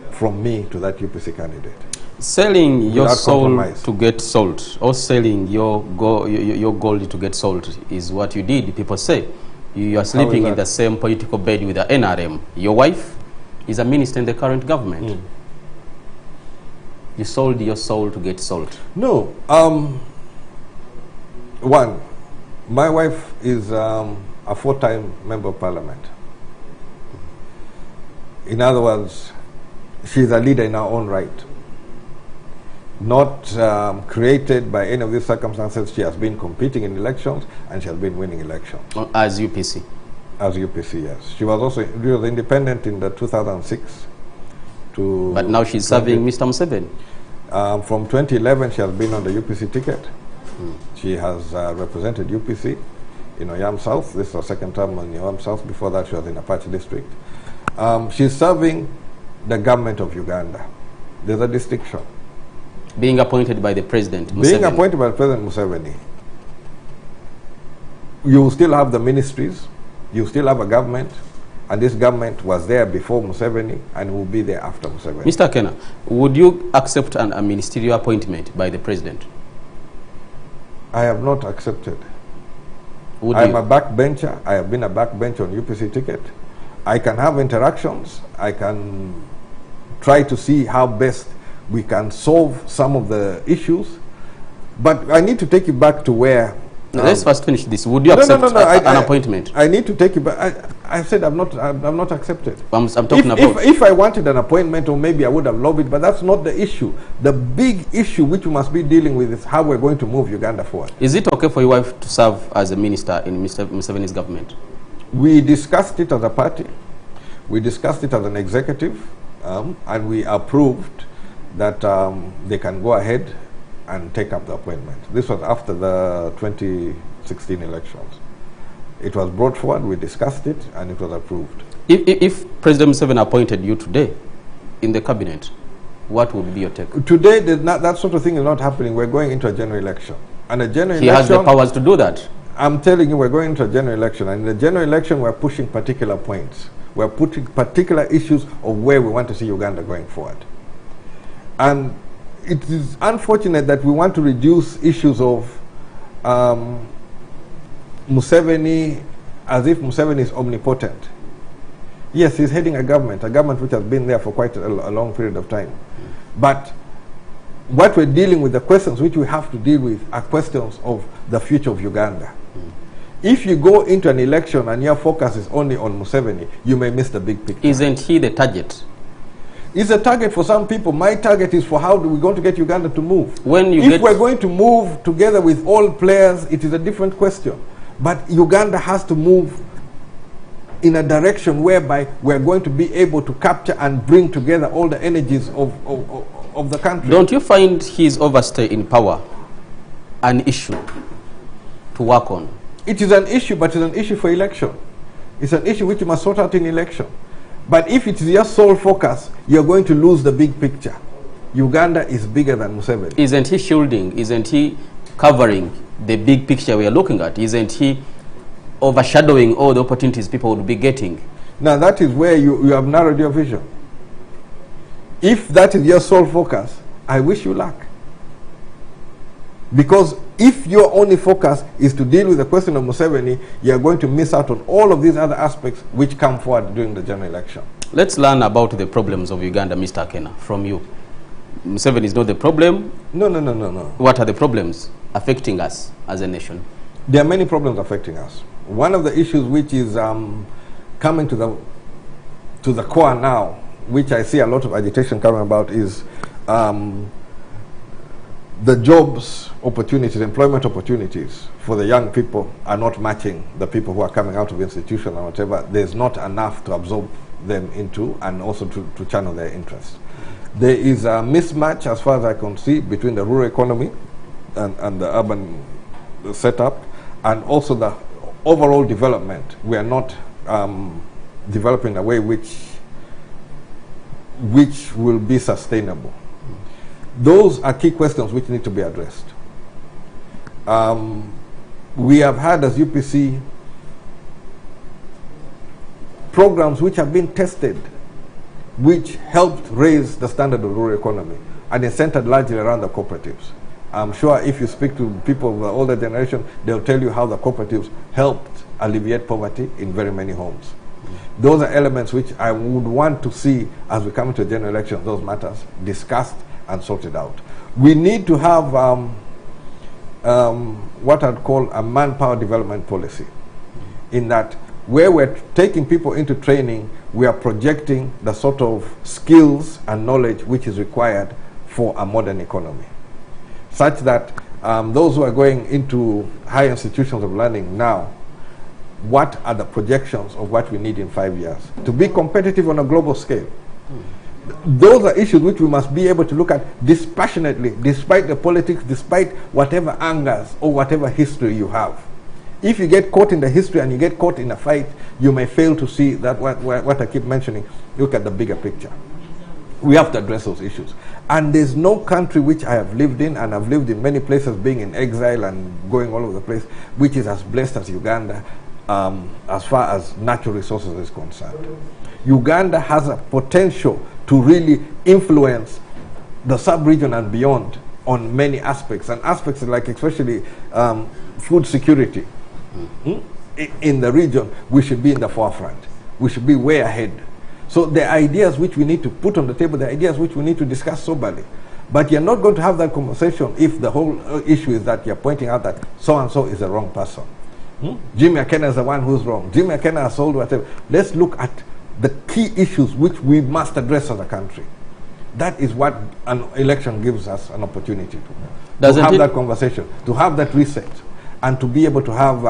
from me to that UPC candidate. Selling your soul compromise to get salt, or selling your gold to get salt, is what you did, people say. You are sleeping in the same political bed with the NRM. Your wife is a minister in the current government. You sold your soul to get salt. No. One, my wife is a 4-time member of parliament. In other words, she's a leader in her own right. Not created by any of these circumstances. She has been competing in elections and she has been winning elections. As UPC? As UPC, yes. She was independent in the 2006 to... But now she's serving Mr. Museveni. From 2011, she has been on the UPC ticket. She has represented UPC. in Oyam South. This is her second term in Oyam South. Before that, she was in Apache District. She's serving the government of Uganda. There's a distinction. Being appointed by the President Museveni. Being appointed by President Museveni, you still have the ministries, you still have a government, and this government was there before Museveni and will be there after Museveni. Mr. Akena, would you accept a ministerial appointment by the President? I have not accepted. Would I am you? a backbencher. I have been a backbencher on UPC ticket. I can have interactions. I can try to see how best we can solve some of the issues. But I need to take you back to where... Let's first finish this. Would you accept an appointment? I need to take you back. I said I'm not accepted. I'm talking about... If I wanted an appointment, or maybe I would have lobbied, but that's not the issue. The big issue which we must be dealing with is how we're going to move Uganda forward. Is it okay for your wife to serve as a minister in Mr. Museveni's government? We discussed it as a party. We discussed it as an executive, and we approved that they can go ahead and take up the appointment. This was after the 2016 elections. It was brought forward, we discussed it, and it was approved. If President Museveni appointed you today in the cabinet, what would be your take? Today, that sort of thing is not happening. We're going into a general election. And a general election... He has the powers to do that. I'm telling you, we're going into a general election. And in the general election, we're pushing particular points. We're putting particular issues of where we want to see Uganda going forward. And it is unfortunate that we want to reduce issues of Museveni as if Museveni is omnipotent. Yes, he's heading a government which has been there for quite a long period of time. But what we're dealing with, the questions which we have to deal with, are questions of the future of Uganda. If you go into an election and your focus is only on Museveni, you may miss the big picture. Isn't he the target? It's a target for some people. My target is for how we're going to get Uganda to move. If we're going to move together with all players, it is a different question. But Uganda has to move in a direction whereby we're going to be able to capture and bring together all the energies of the country. Don't you find his overstay in power an issue to work on? It is an issue, but it's an issue for election. It's an issue which you must sort out in election. But if it is your sole focus, you're going to lose the big picture. Uganda is bigger than Museveni. Isn't he shielding? Isn't he covering the big picture we are looking at? Isn't he overshadowing all the opportunities people would be getting? Now that is where you have narrowed your vision. If that is your sole focus, I wish you luck. Because if your only focus is to deal with the question of Museveni, you are going to miss out on all of these other aspects which come forward during the general election. Let's learn about the problems of Uganda, Mr. Akena, from you. Museveni is not the problem. No. What are the problems affecting us as a nation? There are many problems affecting us. One of the issues which is coming to the core now, which I see a lot of agitation coming about, is the jobs opportunities, employment opportunities for the young people are not matching the people who are coming out of institution or whatever. There's not enough to absorb them into and also to channel their interest. There is a mismatch, as far as I can see, between the rural economy and the urban setup, and also the overall development. We are not developing in a way which will be sustainable. Those are key questions which need to be addressed. We have had, as UPC, programs which have been tested, which helped raise the standard of rural economy, and is centered largely around the cooperatives. I'm sure if you speak to people of the older generation, they'll tell you how the cooperatives helped alleviate poverty in very many homes. Those are elements which I would want to see as we come into a general election, those matters discussed and sorted out. We need to have what I'd call a manpower development policy, in that where we're taking people into training, we are projecting the sort of skills and knowledge which is required for a modern economy, such that those who are going into high institutions of learning now, what are the projections of what we need in 5 years to be competitive on a global scale? Those are issues which we must be able to look at dispassionately, despite the politics, despite whatever angers or whatever history you have. If you get caught in the history and you get caught in a fight, you may fail to see that what I keep mentioning, look at the bigger picture. We have to address those issues. And there's no country which I have lived in, and I've lived in many places, being in exile and going all over the place, which is as blessed as Uganda as far as natural resources is concerned. Uganda has a potential to really influence the sub-region and beyond on many aspects, and aspects like especially food security. In the region, we should be in the forefront. We should be way ahead. So the ideas which we need to put on the table, the ideas which we need to discuss soberly. But you're not going to have that conversation if the whole issue is that you're pointing out that so-and-so is the wrong person. Jimmy Akena is the one who's wrong. Jimmy Akena has sold whatever. Let's look at the key issues which we must address as a country. That is what an election gives us an opportunity to have that conversation, to have that reset, and to be able to have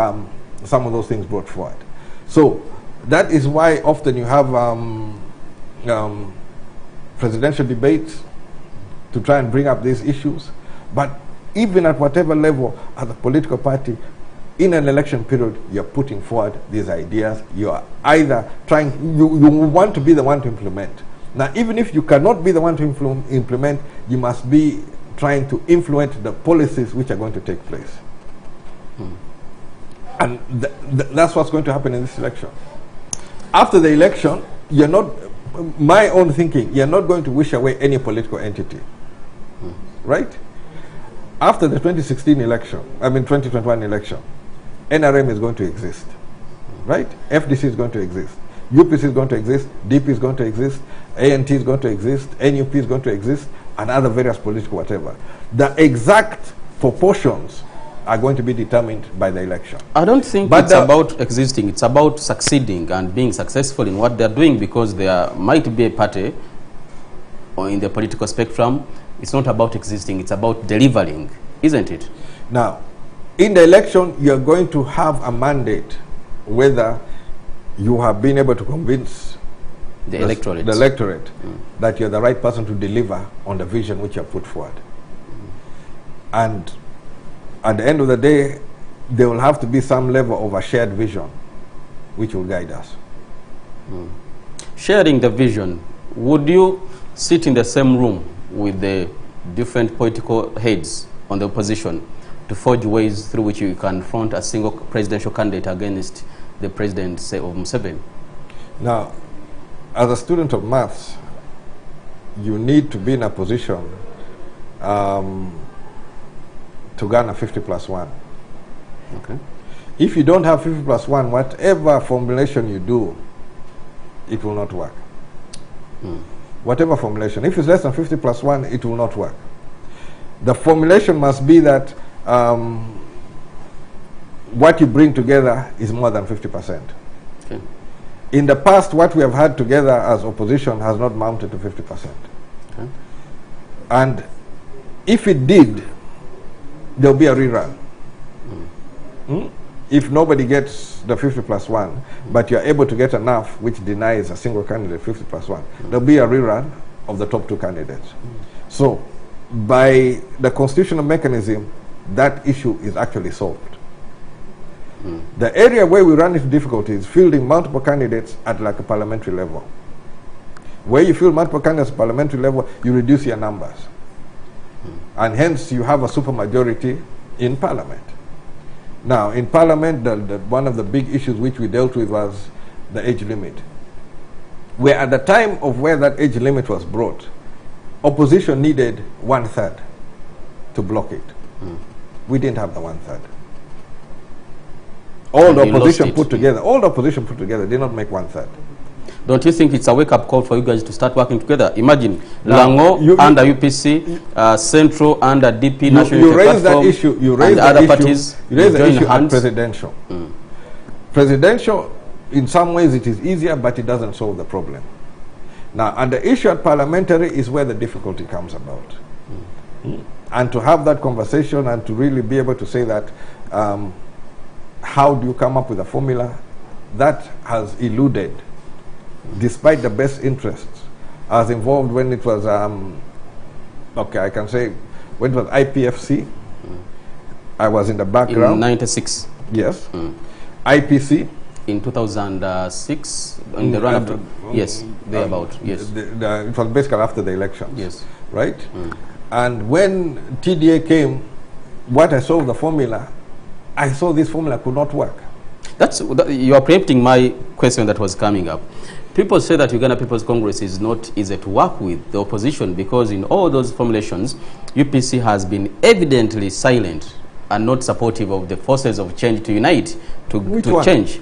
some of those things brought forward. So that is why often you have presidential debates to try and bring up these issues. But even at whatever level, as a political party, in an election period, you're putting forward these ideas. You are either trying, you want to be the one to implement. Now, even if you cannot be the one to implement, you must be trying to influence the policies which are going to take place. And that's what's going to happen in this election. After the election, you're not, my own thinking, you're not going to wish away any political entity. Right? After the 2016 election, 2021 election, NRM is going to exist. Right? FDC is going to exist. UPC is going to exist. DP is going to exist. ANT is going to exist. NUP is going to exist. And other various political whatever. The exact proportions are going to be determined by the election. I don't think it's about existing. It's about succeeding and being successful in what they're doing, because there might be a party or in the political spectrum. It's not about existing. It's about delivering, isn't it? Now, in the election, you're going to have a mandate whether you have been able to convince the electorate that you're the right person to deliver on the vision which you have put forward. And at the end of the day, there will have to be some level of a shared vision which will guide us. Sharing the vision, would you sit in the same room with the different political heads on the opposition to forge ways through which you confront a single presidential candidate against the president, say, of Museveni? Now, as a student of maths, you need to be in a position to garner 50+1. Okay. If you don't have 50+1, whatever formulation you do, it will not work. Whatever formulation. If it's less than 50+1, it will not work. The formulation must be that what you bring together is more than 50%. Okay. In the past, what we have had together as opposition has not mounted to 50%. Okay. And if it did, there'll be a rerun. If nobody gets the 50+1, but you're able to get enough which denies a single candidate 50+1, there'll be a rerun of the top two candidates. So, by the constitutional mechanism, that issue is actually solved. The area where we run into difficulty is fielding multiple candidates at like a parliamentary level. Where you field multiple candidates at parliamentary level, you reduce your numbers. And hence you have a supermajority in parliament. Now, in parliament, one of the big issues which we dealt with was the age limit. Where at the time of where that age limit was brought, opposition needed 1/3 to block it. We didn't have the 1/3. All the opposition put together did not make 1/3. Don't you think it's a wake-up call for you guys to start working together? Imagine Lango under UPC, Central under DP, National you raise that issue. You raise the other parties. You raise the issue at presidential. Presidential, in some ways, it is easier, but it doesn't solve the problem. Now, and the issue at parliamentary is where the difficulty comes about. And to have that conversation and to really be able to say that, how do you come up with a formula that has eluded, despite the best interests. I was involved when it was, I can say, when it was IPFC. I was in the background. In 96. Yes. IPC. In 2006, in the run-up, yes, thereabout, yes. It was basically after the elections. Yes. Right? And when TDA came, what I saw of the formula, I saw this formula could not work. You are preempting my question that was coming up. People say that Uganda People's Congress is not easy to work with, the opposition, because in all those formulations, UPC has been evidently silent and not supportive of the forces of change to unite, to change.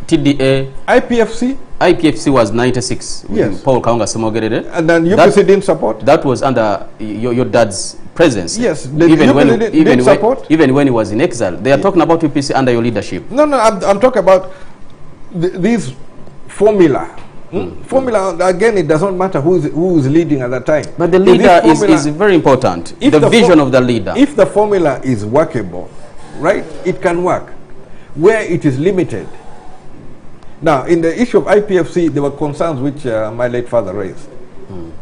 TDA. IPFC? IPFC was 96. Yes. Paul Kaunga Semogerere. And then UPC didn't support? That was under your dad's presence. Yes. Even when he was in exile. They are talking about UPC under your leadership. No, I'm talking about these formula. Formula, again, it doesn't matter who is leading at that time. But the leader is very important. The vision of the leader. If the formula is workable, right, it can work. Where it is limited. Now, in the issue of IPFC, there were concerns which my late father raised.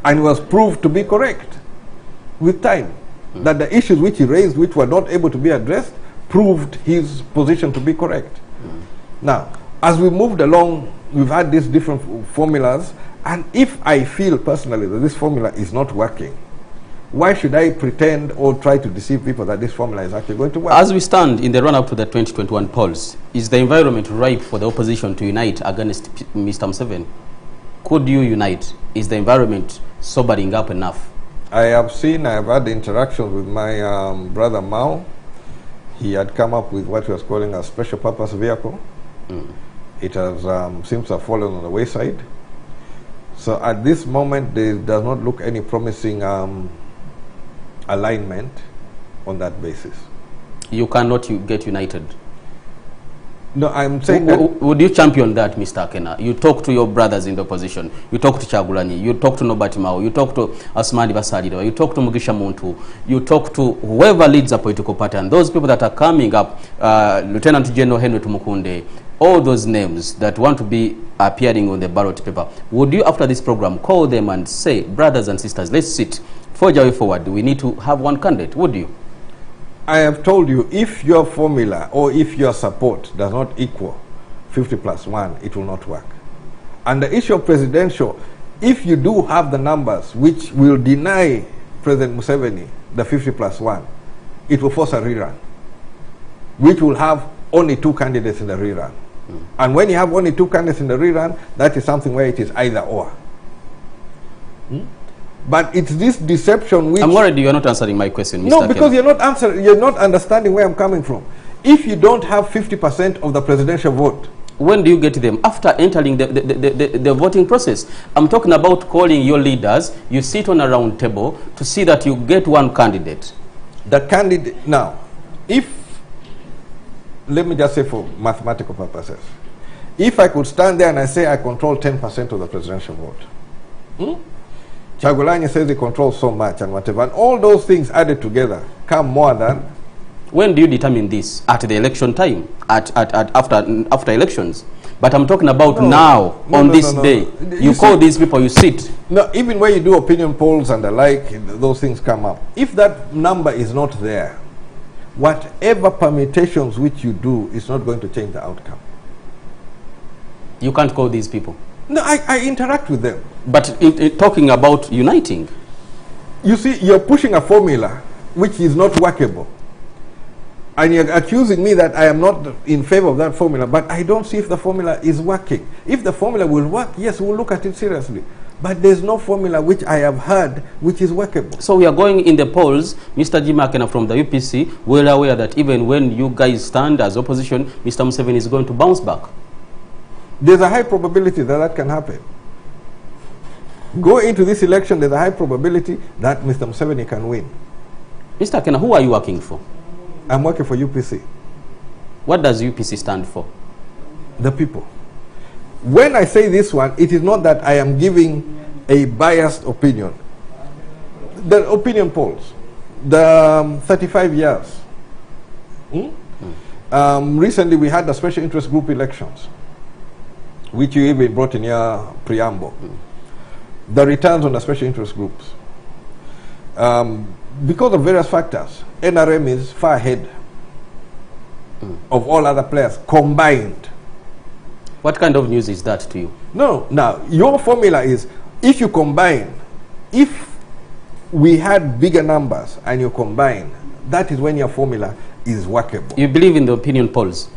And it was proved to be correct with time. That the issues which he raised, which were not able to be addressed, proved his position to be correct. Now, as we moved along, we've had these different formulas, and if I feel personally that this formula is not working, why should I pretend or try to deceive people that this formula is actually going to work? As we stand in the run-up to the 2021 polls, is the environment ripe for the opposition to unite against Mr. Museveni? Could you unite? Is the environment sobering up enough? I have had interactions with my brother Mao. He had come up with what he was calling a special purpose vehicle. It has seems to have fallen on the wayside. So at this moment, there does not look any promising alignment on that basis. You cannot get united? No, I'm saying would you champion that, Mr. Akena? You talk to your brothers in the opposition. You talk to Chagulanyi. You talk to Nobati Mao. You talk to Asmani Basalirwa. You talk to Mugisha Muntu. You talk to whoever leads a political party. And those people that are coming up, Lieutenant General Henry Tumukunde, all those names that want to be appearing on the ballot paper, would you, after this program, call them and say, brothers and sisters, let's sit, forge our way forward. We need to have one candidate. Would you? I have told you, if your formula or if your support does not equal 50+1, it will not work. And the issue of presidential, if you do have the numbers which will deny President Museveni the 50+1, it will force a rerun, which will have only 2 candidates in the rerun. And when you have only 2 candidates in the rerun, that is something where it is either or. But it's this deception which... I'm worried you are not answering my question, Mr. No, because you're not understanding where I'm coming from. If you don't have 50% of the presidential vote... When do you get them? After entering the voting process. I'm talking about calling your leaders. You sit on a round table to see that you get one candidate. The candidate... Now, if... Let me just say for mathematical purposes. If I could stand there and I say I control 10% of the presidential vote... Chagulanyi says he controls so much and whatever, and all those things added together come more than... When do you determine this? At the election time? After elections? But I'm talking about on this day. You call these people, you sit. No, even when you do opinion polls and the like, those things come up. If that number is not there, whatever permutations which you do is not going to change the outcome. You can't call these people? No, I interact with them. But talking about uniting. You see, you're pushing a formula which is not workable. And you're accusing me that I am not in favor of that formula, but I don't see if the formula is working. If the formula will work, yes, we'll look at it seriously. But there's no formula which I have heard which is workable. So we are going in the polls. Mr. Jim Akena from the UPC, we're aware that even when you guys stand as opposition, Mr. Museveni is going to bounce back. There's a high probability that that can happen. Go into this election, there's a high probability that Mr. Museveni can win. Mr. Akena, who are you working for? I'm working for UPC. What does UPC stand for? The people. When I say this one, it is not that I am giving a biased opinion. The opinion polls, the 35 years. Recently we had the special interest group elections, which you even brought in your preamble. The returns on the special interest groups. Because of various factors, NRM is far ahead of all other players combined. What kind of news is that to you? No, now your formula is if you combine, if we had bigger numbers and you combine, that is when your formula is workable. You believe in the opinion polls?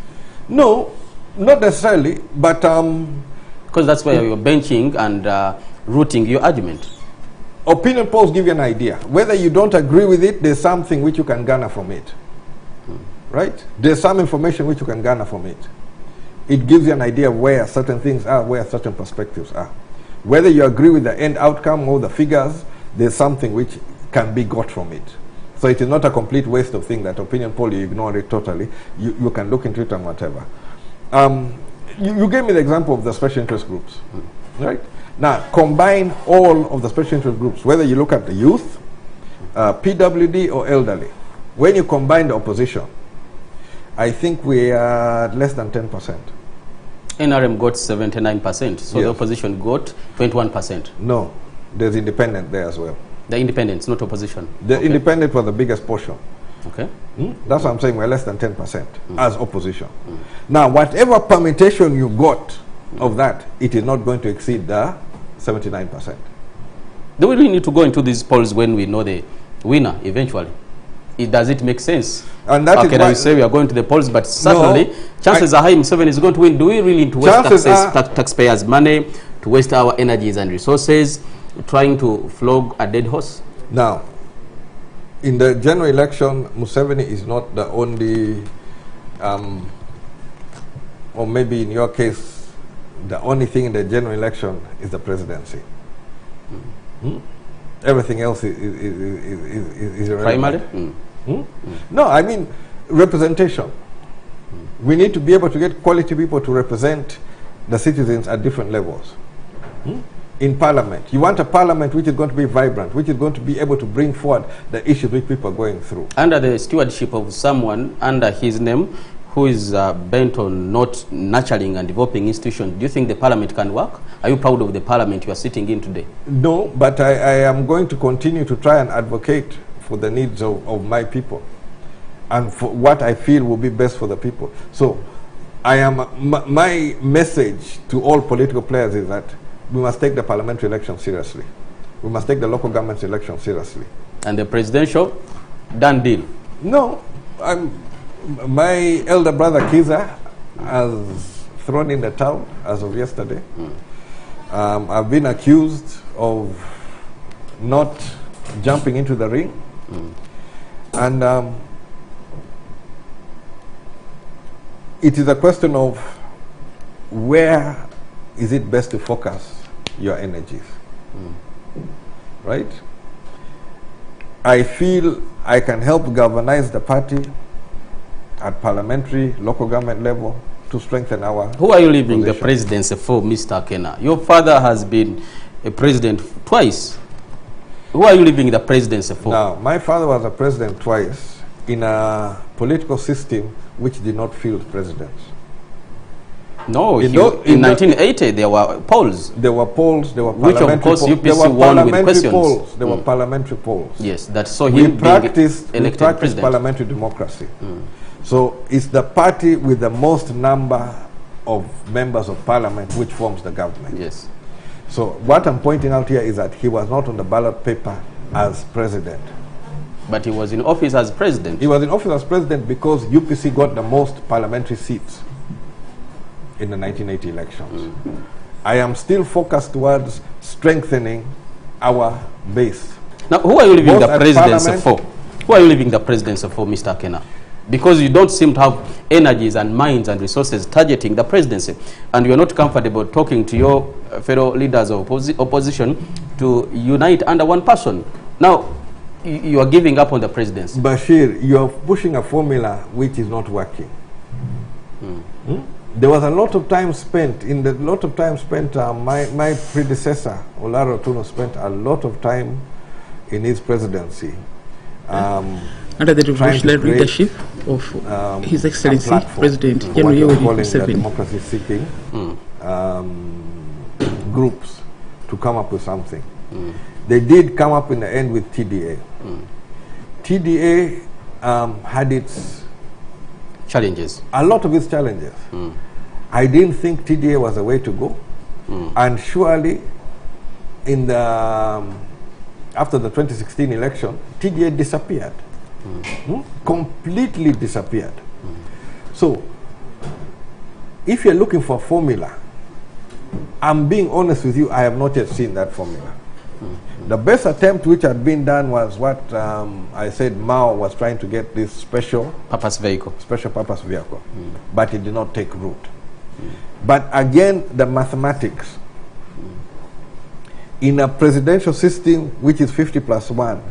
No, not necessarily, but because that's where you're benching and rooting your argument. Opinion polls give you an idea. Whether you don't agree with it, there's something which you can garner from it. Right? There's some information which you can garner from it. It gives you an idea of where certain things are, where certain perspectives are. Whether you agree with the end outcome or the figures, there's something which can be got from it. So it is not a complete waste of thing that opinion poll, you ignore it totally. You can look into it and whatever. You gave me the example of the special interest groups. Right? Now, combine all of the special interest groups, whether you look at the youth, PWD or elderly. When you combine the opposition, I think we are less than 10%. NRM got 79%, so Yes. the opposition got 21%. No, there's independent there as well. The independents, not opposition. The Okay. independent was the biggest portion. Okay. That's what I'm saying, we're less than 10% as opposition. Now, whatever permutation you got of that, it is not going to exceed the 79%. Do we really need to go into these polls when we know the winner eventually? Does it make sense? And that is Okay, why you say we are going to the polls, but certainly chances are high Museveni is going to win. Do we really need to waste taxpayers' money, to waste our energies and resources, trying to flog a dead horse? Now, in the general election, Museveni is not the only, or maybe in your case, the only thing in the general election is the presidency. Everything else is irrelevant. Primary? No, I mean representation. We need to be able to get quality people to represent the citizens at different levels. In parliament, you want a parliament which is going to be vibrant, which is going to be able to bring forward the issues which people are going through. Under the stewardship of someone under his name who is bent on not nurturing and developing institutions, do you think the parliament can work? Are you proud of the parliament you are sitting in today? No, but I am going to continue to try and advocate for the needs of my people and for what I feel will be best for the people. So I am, my message to all political players is that we must take the parliamentary election seriously. We must take the local government election seriously. And the presidential, done deal? No, my elder brother Kiza has thrown in the towel as of yesterday. I've been accused of not jumping into the ring. And it is a question of where is it best to focus your energies. Right? I feel I can help galvanize the party at parliamentary, local government level to strengthen our Who are you leaving the position. presidency for, Mr. Akena? Your father has been a president twice. Who are you leaving the presidency for? Now, my father was a president twice in a political system which did not field presidents. No, In in 1980 there were polls. There were polls, there were Which of parliamentary course polls. UPC There were won with parliamentary questions. polls. There were parliamentary polls. Yes, that saw We him practiced being elected president. parliamentary democracy. So it's the party with the most number of members of parliament which forms the government. Yes. So what I'm pointing out here is that he was not on the ballot paper as president. But he was in office as president. He was in office as president because UPC got the most parliamentary seats in the 1980 elections. I am still focused towards strengthening our base. Now, who are you leaving Both the at presidency parliament- for? Who are you leaving the presidency for, Mr. Akena? Because you don't seem to have energies and minds and resources targeting the presidency, and you're not comfortable talking to your fellow leaders of opposition to unite under one person. Now, you are giving up on the presidency. Bashir, you are pushing a formula which is not working. There was a lot of time spent, my predecessor, Olaro Tuno, spent a lot of time in his presidency. Under the trying to revolutionary create, leadership of His Excellency President what General we're Yoweri calling the Museveni. democracy-seeking groups to come up with something. They did come up in the end with TDA. TDA had its challenges. A lot of its challenges. I didn't think TDA was the way to go. And surely, in the after the 2016 election, TDA disappeared. Completely disappeared. So, if you're looking for a formula, I'm being honest with you, I have not yet seen that formula. The best attempt which had been done was what I said Mao was trying to get this special purpose vehicle. But it did not take root. But again, the mathematics. In a presidential system which is 50+1,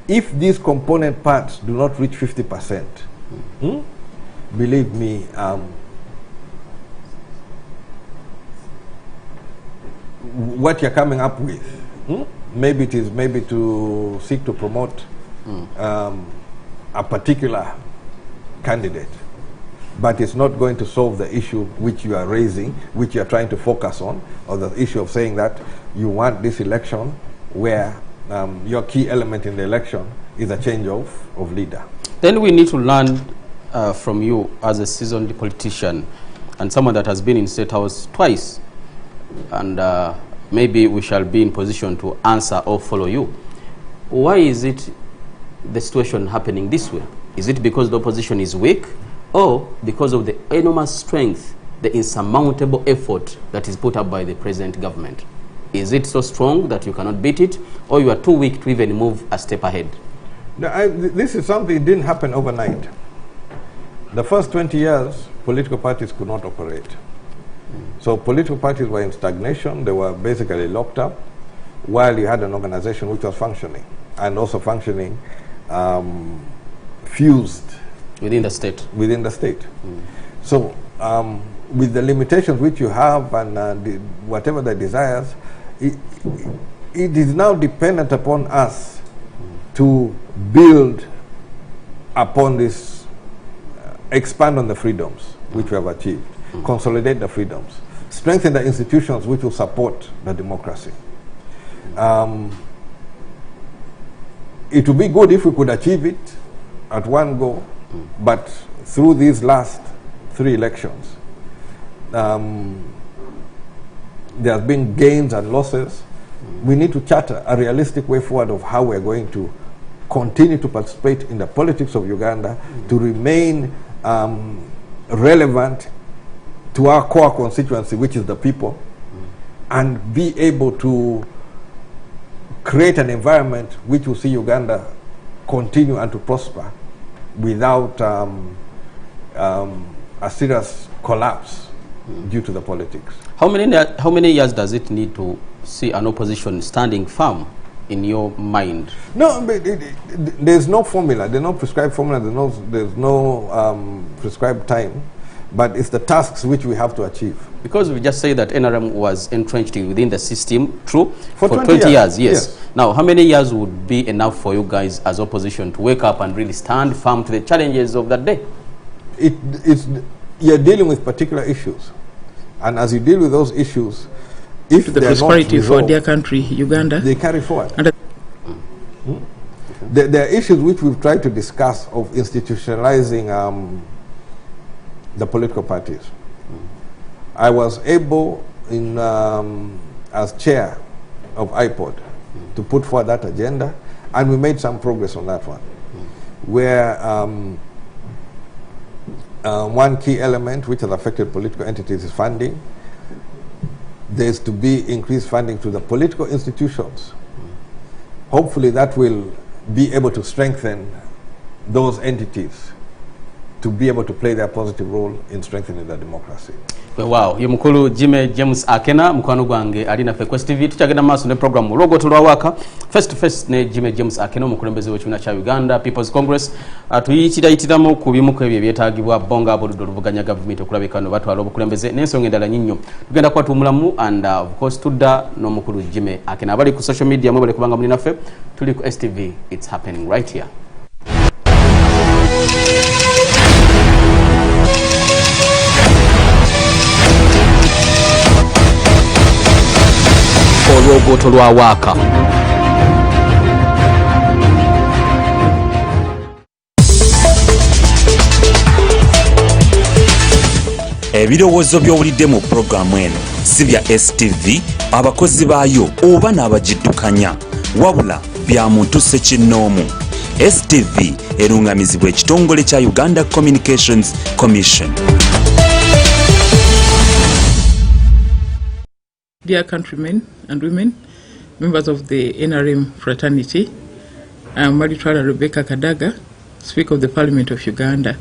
if these component parts do not reach 50%, believe me, what you're coming up with, maybe it is to seek to promote a particular candidate, but it's not going to solve the issue which you are raising, which you are trying to focus on, or the issue of saying that you want this election where your key element in the election is a change of leader. Then we need to learn from you as a seasoned politician and someone that has been in State House twice, and maybe we shall be in position to answer or follow you. Why is it the situation happening this way? Is it because the opposition is weak, or because of the enormous strength, the insurmountable effort that is put up by the present government? Is it so strong that you cannot beat it, or you are too weak to even move a step ahead? No, this is something that didn't happen overnight. The first 20 years, political parties could not operate. So political parties were in stagnation. They were basically locked up, while you had an organization which was functioning, and also functioning fused within the state. So with the limitations which you have and whatever the desires, it is now dependent upon us to build upon this, expand on the freedoms which we have achieved, consolidate the freedoms, strengthen the institutions which will support the democracy. It would be good if we could achieve it at one go, but through these last 3 elections, there have been gains and losses. We need to chart a realistic way forward of how we're going to continue to participate in the politics of Uganda, to remain relevant to our core constituency, which is the people, and be able to create an environment which will see Uganda continue and to prosper without a serious collapse due to the politics. How many years does it need to see an opposition standing firm in your mind? No, but there's no formula. There's no prescribed formula. There's no prescribed time. But it's the tasks which we have to achieve. Because we just say that NRM was entrenched within the system, true? For 20 years, yes. Now, how many years would be enough for you guys as opposition to wake up and really stand firm to the challenges of that day? You're dealing with particular issues. And as you deal with those issues, if the prosperity for their country, Uganda, they carry forward. There are issues which we've tried to discuss of institutionalizing the political parties. I was able, as chair of IPOD, to put forward that agenda, and we made some progress on that one, where one key element which has affected political entities is funding. There's to be increased funding to the political institutions. Hopefully that will be able to strengthen those entities to be able to play their positive role in strengthening the democracy. Wow, yomukulu Jime James Akena mukwano gwange alina fe Quest TV tuchagenda maso ne program logo tulwawaka face to face ne Jime James Akena omukulembeze w'ekibiina kya Uganda People's Congress atuyitiramu ku bimu ku ebyo byetaagibwa bonga abuludo oluvuganya government okulabikano batwala obukulembeze n'ensonga endala nnyinyo tugenda kwatumulamu and of course tudda n'omukulu Jime Akena abali ku social media mwe bali kubanga muli naffe tuli ku STV. It's happening right here. Olwogoto lwa waaka. ebirowoozo by'owulidde mu pulogulaamu eno si bya STV abakozi baayo oba n'abagiddukanya wabula bya muntu ssekinnoomu. STV erungamizibwa ekitongole kya Uganda Communications Commission. Dear countrymen and women, members of the NRM fraternity, I am Maritrala Rebecca Kadaga, Speaker of the Parliament of Uganda.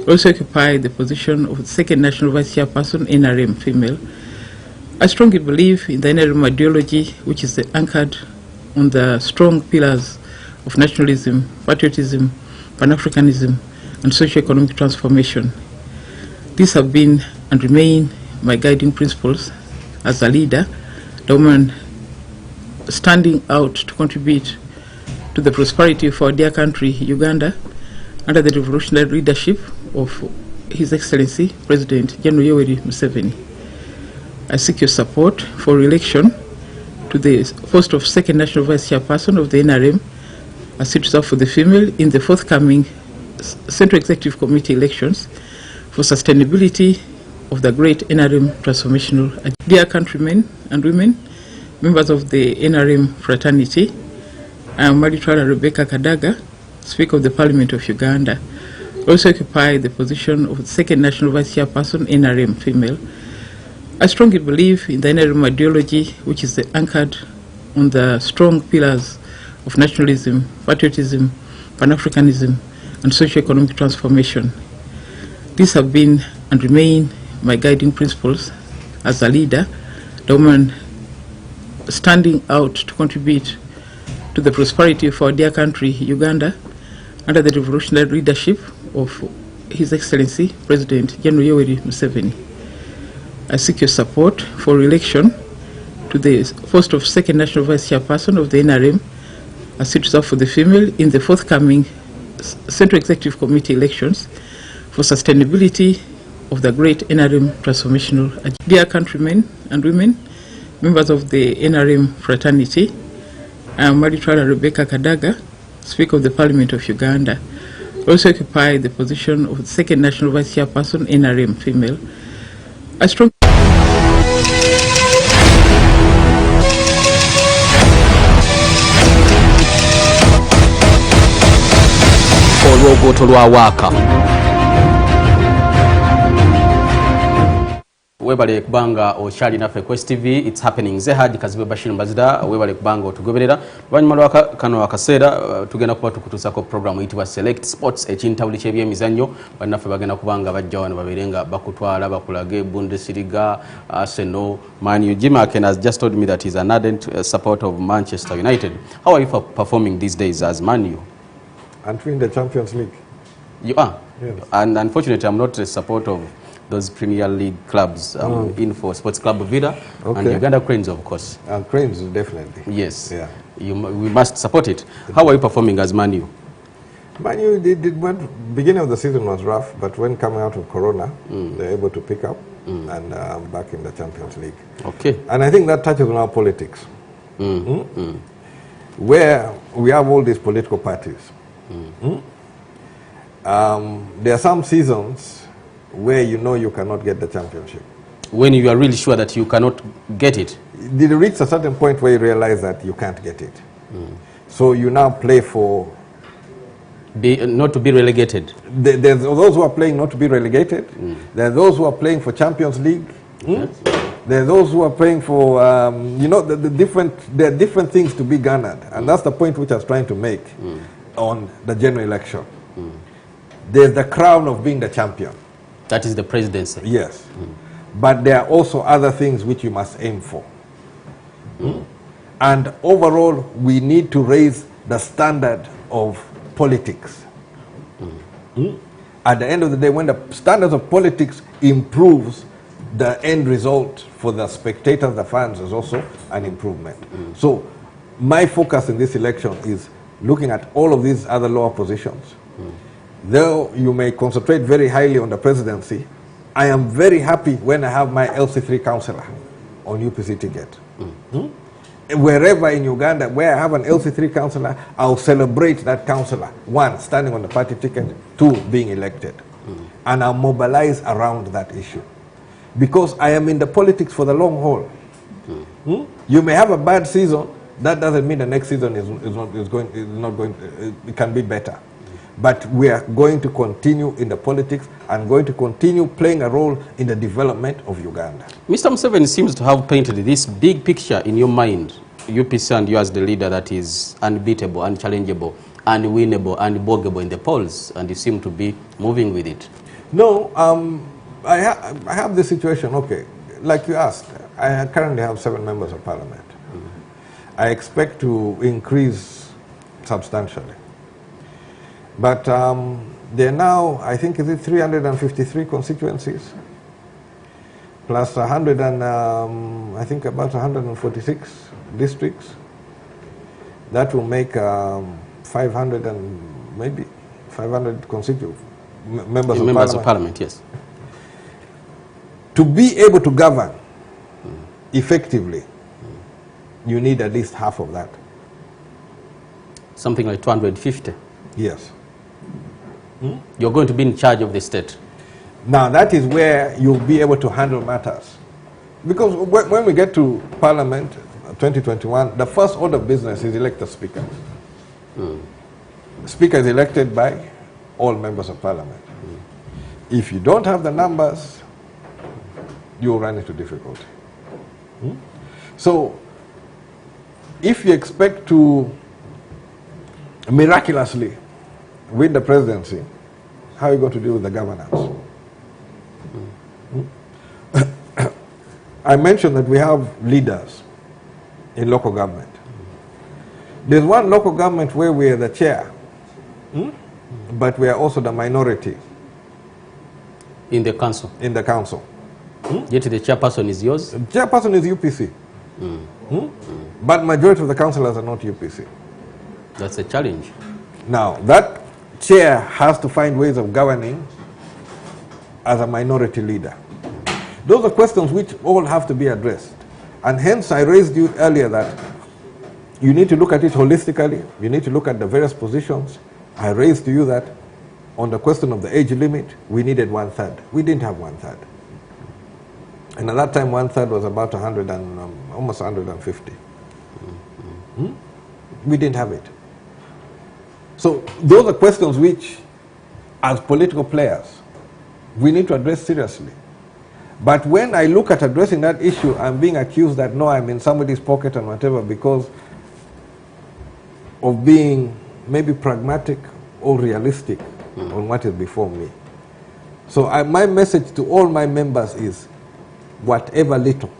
I also occupy the position of the second National Vice Chairperson, NRM female. I strongly believe in the NRM ideology, which is anchored on the strong pillars of nationalism, patriotism, Pan-Africanism, and socio-economic transformation. These have been and remain my guiding principles as a leader, the woman standing out to contribute to the prosperity of our dear country, Uganda, under the revolutionary leadership of His Excellency President General Yoweri Museveni. I seek your support for re-election to the post of second National Vice Chairperson of the NRM, a seat reserved for the female, in the forthcoming Central Executive Committee elections for sustainability of the great NRM transformational agenda. Dear countrymen and women, members of the NRM fraternity, I am Maritrala Rebecca Kadaga, Speaker of the Parliament of Uganda. I also occupy the position of the second National Vice Chairperson, NRM female. I strongly believe in the NRM ideology, which is anchored on the strong pillars of nationalism, patriotism, Pan-Africanism, and socio-economic transformation. These have been and remain my guiding principles as a leader, the woman standing out to contribute to the prosperity of our dear country, Uganda, under the revolutionary leadership of His Excellency President General Yoweri Museveni. I seek your support for re-election to the post of second National Vice Chairperson of the NRM, a seat reserved for the female, in the forthcoming Central Executive Committee elections for sustainability of the great NRM transformational agenda. Dear countrymen and women, members of the NRM fraternity, I am Maritrala Rebecca Kadaga, Speaker of the Parliament of Uganda. I also occupy the position of the second National Vice Chairperson, NRM female. I strongly olwogoto lwa waaka webale kubanga okyali naffe Quest TV, it's happening. Zehad Kazibwe Bashir Mbazira webale kubanga otugoberera banyuma lwa kano akaseera tugenda kuba tukutusako program yitibwa Select Sports ekintawuli ky'ebyemizannyo bannaffe bagenda kubanga bajja wano baberenga bakutwala bakulage Bundesliga, Arsenal, Man U. Jim Akena has just told me that he's an ardent supporter of Manchester United. How are you performing these days as Man U? Entering the Champions League. You are? Yes. And unfortunately I'm not a supporter of those Premier League clubs, in for Sports Club Villa and Uganda Cranes, of course. And Cranes, definitely. Yes. Yeah. We must support it. How are you performing as Man U? Man U, beginning of the season was rough, but when coming out of Corona, they're able to pick up and back in the Champions League. Okay. And I think that touches on our politics. Where we have all these political parties. There are some seasons where you know you cannot get the championship. When you are really sure that you cannot get it? Did you reach a certain point where you realize that you can't get it? So you now play for... not to be relegated. There's those who are playing not to be relegated. There are those who are playing for Champions League. There are those who are playing for, there are different things to be garnered. And that's the point which I was trying to make on the general election. There's the crown of being the champion. That is the presidency. Yes. But there are also other things which you must aim for. And overall, we need to raise the standard of politics. At the end of the day, when the standards of politics improves, the end result for the spectators, the fans, is also an improvement. So my focus in this election is looking at all of these other lower positions. Though you may concentrate very highly on the presidency, I am very happy when I have my LC3 councillor on UPC ticket. Wherever in Uganda, where I have an LC3 councillor, I'll celebrate that councillor. One, standing on the party ticket. Two, being elected. And I'll mobilize around that issue. because I am in the politics for the long haul. You may have a bad season, that doesn't mean the next season it can be better. But we are going to continue in the politics and going to continue playing a role in the development of Uganda. Mr. Museveni seems to have painted this big picture in your mind, UPC and you as the leader, that is unbeatable, unchallengeable, unwinnable, unboggable in the polls, and you seem to be moving with it. No, I have this situation, okay, like you asked, I currently have 7 members of parliament. I expect to increase substantially. But there are now, I think, is it 353 constituencies, plus 100 and, I think about 146 districts. That will make 500 and maybe 500 members of parliament, yes. To be able to govern effectively, you need at least half of that. Something like 250? Yes. You're going to be in charge of the state? Now that is where you'll be able to handle matters. Because when we get to Parliament 2021, the first order of business is elect the Speaker. The Speaker is elected by all members of Parliament. If you don't have the numbers, you'll run into difficulty. So, if you expect to miraculously win the presidency, how are you going to deal with the governance? I mentioned that we have leaders in local government. There's one local government where we are the chair, but we are also the minority. In the council? In the council. Yet the chairperson is yours? The chairperson is UPC. But majority of the councillors are not UPC. That's a challenge. Now, that chair has to find ways of governing as a minority leader. Those are questions which all have to be addressed. And hence I raised you earlier that you need to look at it holistically. You need to look at the various positions. I raised to you that on the question of the age limit, we needed 1/3. We didn't have 1/3. And at that time, 1/3 was about 100 and almost 150. We didn't have it. So those are questions which, as political players, we need to address seriously. But when I look at addressing that issue, I'm being accused that, no, I'm in somebody's pocket and whatever because of being maybe pragmatic or realistic on what is before me. So my message to all my members is, whatever little,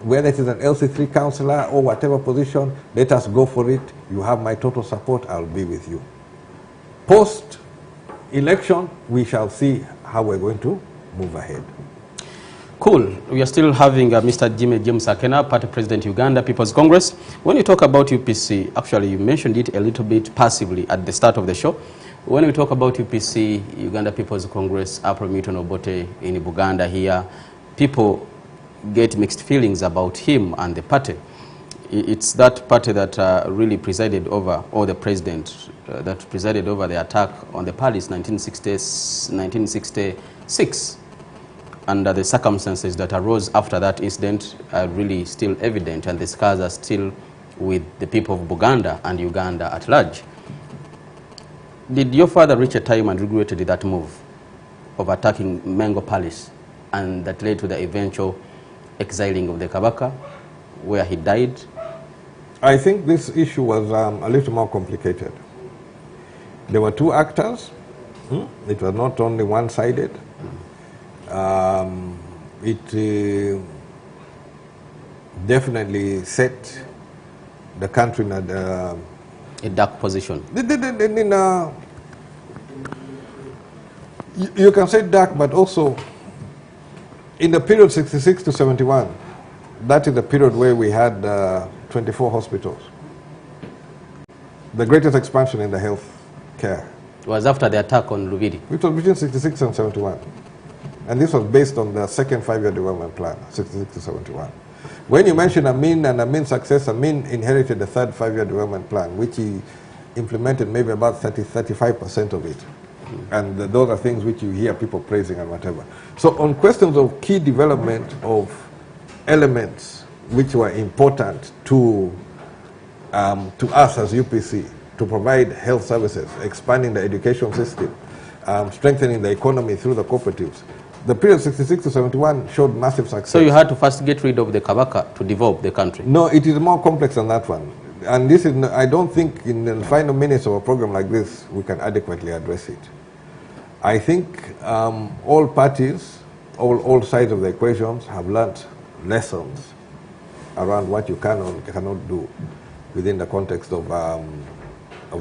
whether it is an LC3 councillor or whatever position, let us go for it. You have my total support, I'll be with you. Post-election, we shall see how we're going to move ahead. Cool. We are still having Mr. James Akena, Party President, Uganda People's Congress. When you talk about UPC, actually you mentioned it a little bit passively at the start of the show. When we talk about UPC, Uganda People's Congress, Apromito Obote in Buganda here, people get mixed feelings about him and the party. It's that party that really presided over, or the president that presided over the attack on the palace 1966. And the circumstances that arose after that incident are really still evident, and the scars are still with the people of Buganda and Uganda at large. Did your father reach a time and regretted that move of attacking Mengo Palace, and that led to the eventual exiling of the Kabaka, where he died? I think this issue was a little more complicated. There were two actors. It was not only one-sided. It definitely set the country in a dark position. You can say dark, but also in the period 66 to 71, that is the period where we had 24 hospitals. The greatest expansion in the health care. It was after the attack on Lubiri. It was between 66 and 71. And this was based on the second 5-year development plan, 66 to 71. When you mention Amin and Amin's success, Amin inherited the third 5-year development plan, which he implemented maybe about 35% of it. And those are things which you hear people praising and whatever. So on questions of key development of elements which were important to us as UPC, to provide health services, expanding the education system, strengthening the economy through the cooperatives. The period 66 to 71 showed massive success. So you had to first get rid of the Kabaka to develop the country? No, it is more complex than that one. And this is, I don't think in the final minutes of a program like this, we can adequately address it. I think all parties, all sides of the equations have learnt lessons around what you can or cannot do within the context of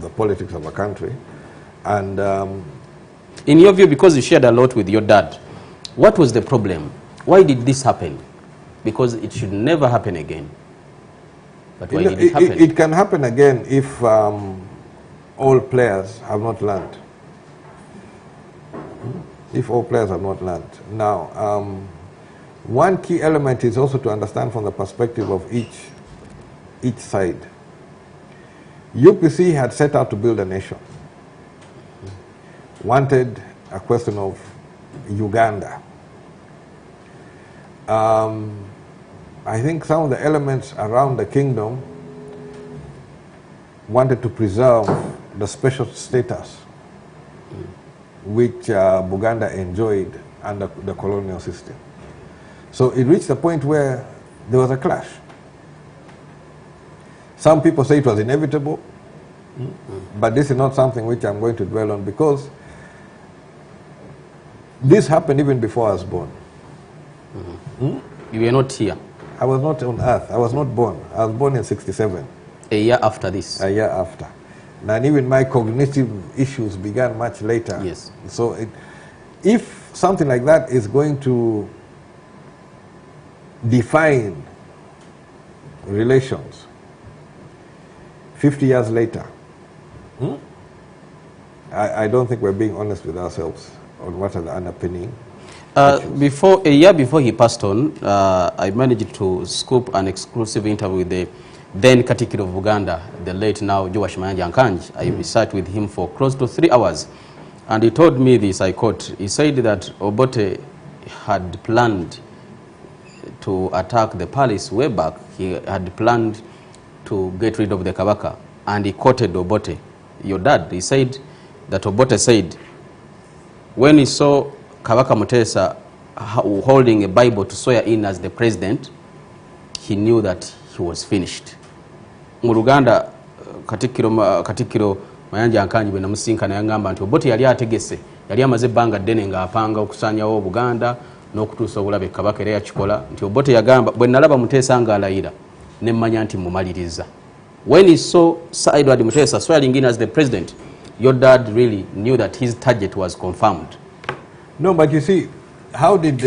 the politics of a country. And in your view, because you shared a lot with your dad, what was the problem? Why did this happen? Because it should never happen again. But why did it happen? It can happen again if all players have not learned. If all players have not learned. Now, one key element is also to understand from the perspective of each side. UPC had set out to build a nation. Wanted a question of Uganda. I think some of the elements around the kingdom wanted to preserve the special status which Buganda enjoyed under the colonial system. So it reached a point where there was a clash. Some people say it was inevitable, but this is not something which I'm going to dwell on, because this happened even before I was born. You were not here? I was not on earth. I was not born. I was born in 67. A year after this? A year after. And even my cognitive issues began much later. Yes. So if something like that is going to define relations 50 years later, I don't think we're being honest with ourselves on what are the underpinning. A year before he passed on, I managed to scoop an exclusive interview with the then Katikiro of Uganda, the late now Joash Mayanja Nkanji. I sat with him for close to 3 hours, and he told me this, I quote, he said that Obote had planned to attack the palace way back. He had planned to get rid of the Kabaka, and he quoted Obote, your dad. He said that Obote said, when he saw Kabaka Mutesa holding a Bible to swear in as the president, he knew that he was finished. Mu Luganda, Katikiro Mayanja Nkanji bwe namusinkana yangamba nti Obote yali ategese, yali amaze ebbanga ddene ng'apanga okusaanyawo Buganda n'okutuusa obulabe Kabaka era yakikola, nti Obote yagamba bwe nalaba Mutesa ng'alayira ne mmanya nti mumaliriza. When he saw Sir Edward Mutesa swearing in as the president, your dad really knew that his target was confirmed. No, but you see, how did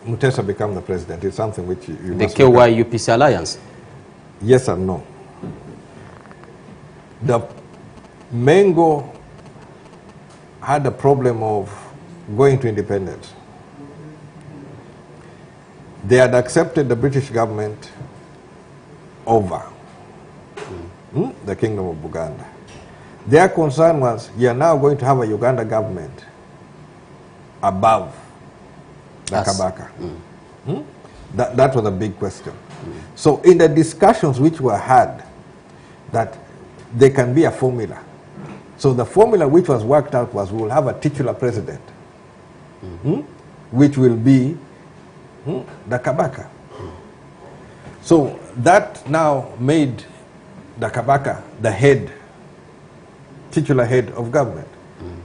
Mutesa become the president? It's something which you the KY UPC alliance? Yes and no. The Mengo had a problem of going to independence. They had accepted the British government over the Kingdom of Buganda. Their concern was, you are now going to have a Uganda government above the Kabaka. That was a big question. So in the discussions which were had, that there can be a formula. So the formula which was worked out was, we will have a titular president, which will be the Kabaka. So that now made the Kabaka the head, titular head of government.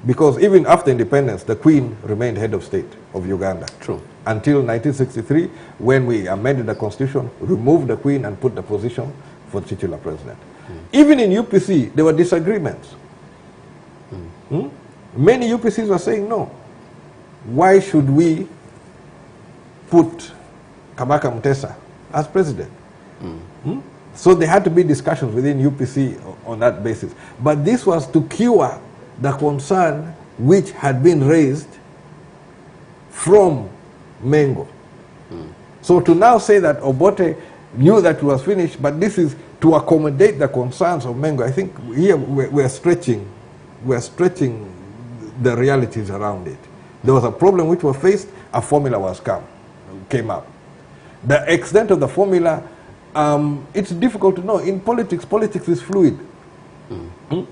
Because even after independence, the Queen remained head of state of Uganda. True. Until 1963, when we amended the constitution, removed the Queen and put the position for titular president. Even in UPC, there were disagreements. Many UPCs were saying, no, why should we put Kabaka Mutesa as president? So there had to be discussions within UPC on that basis. But this was to cure the concern which had been raised from Mengo. So to now say that Obote knew that it was finished, but this is to accommodate the concerns of Mengo, I think here we're stretching the realities around it. There was a problem which was faced, a formula came up. The extent of the formula, it's difficult to know. In politics is fluid.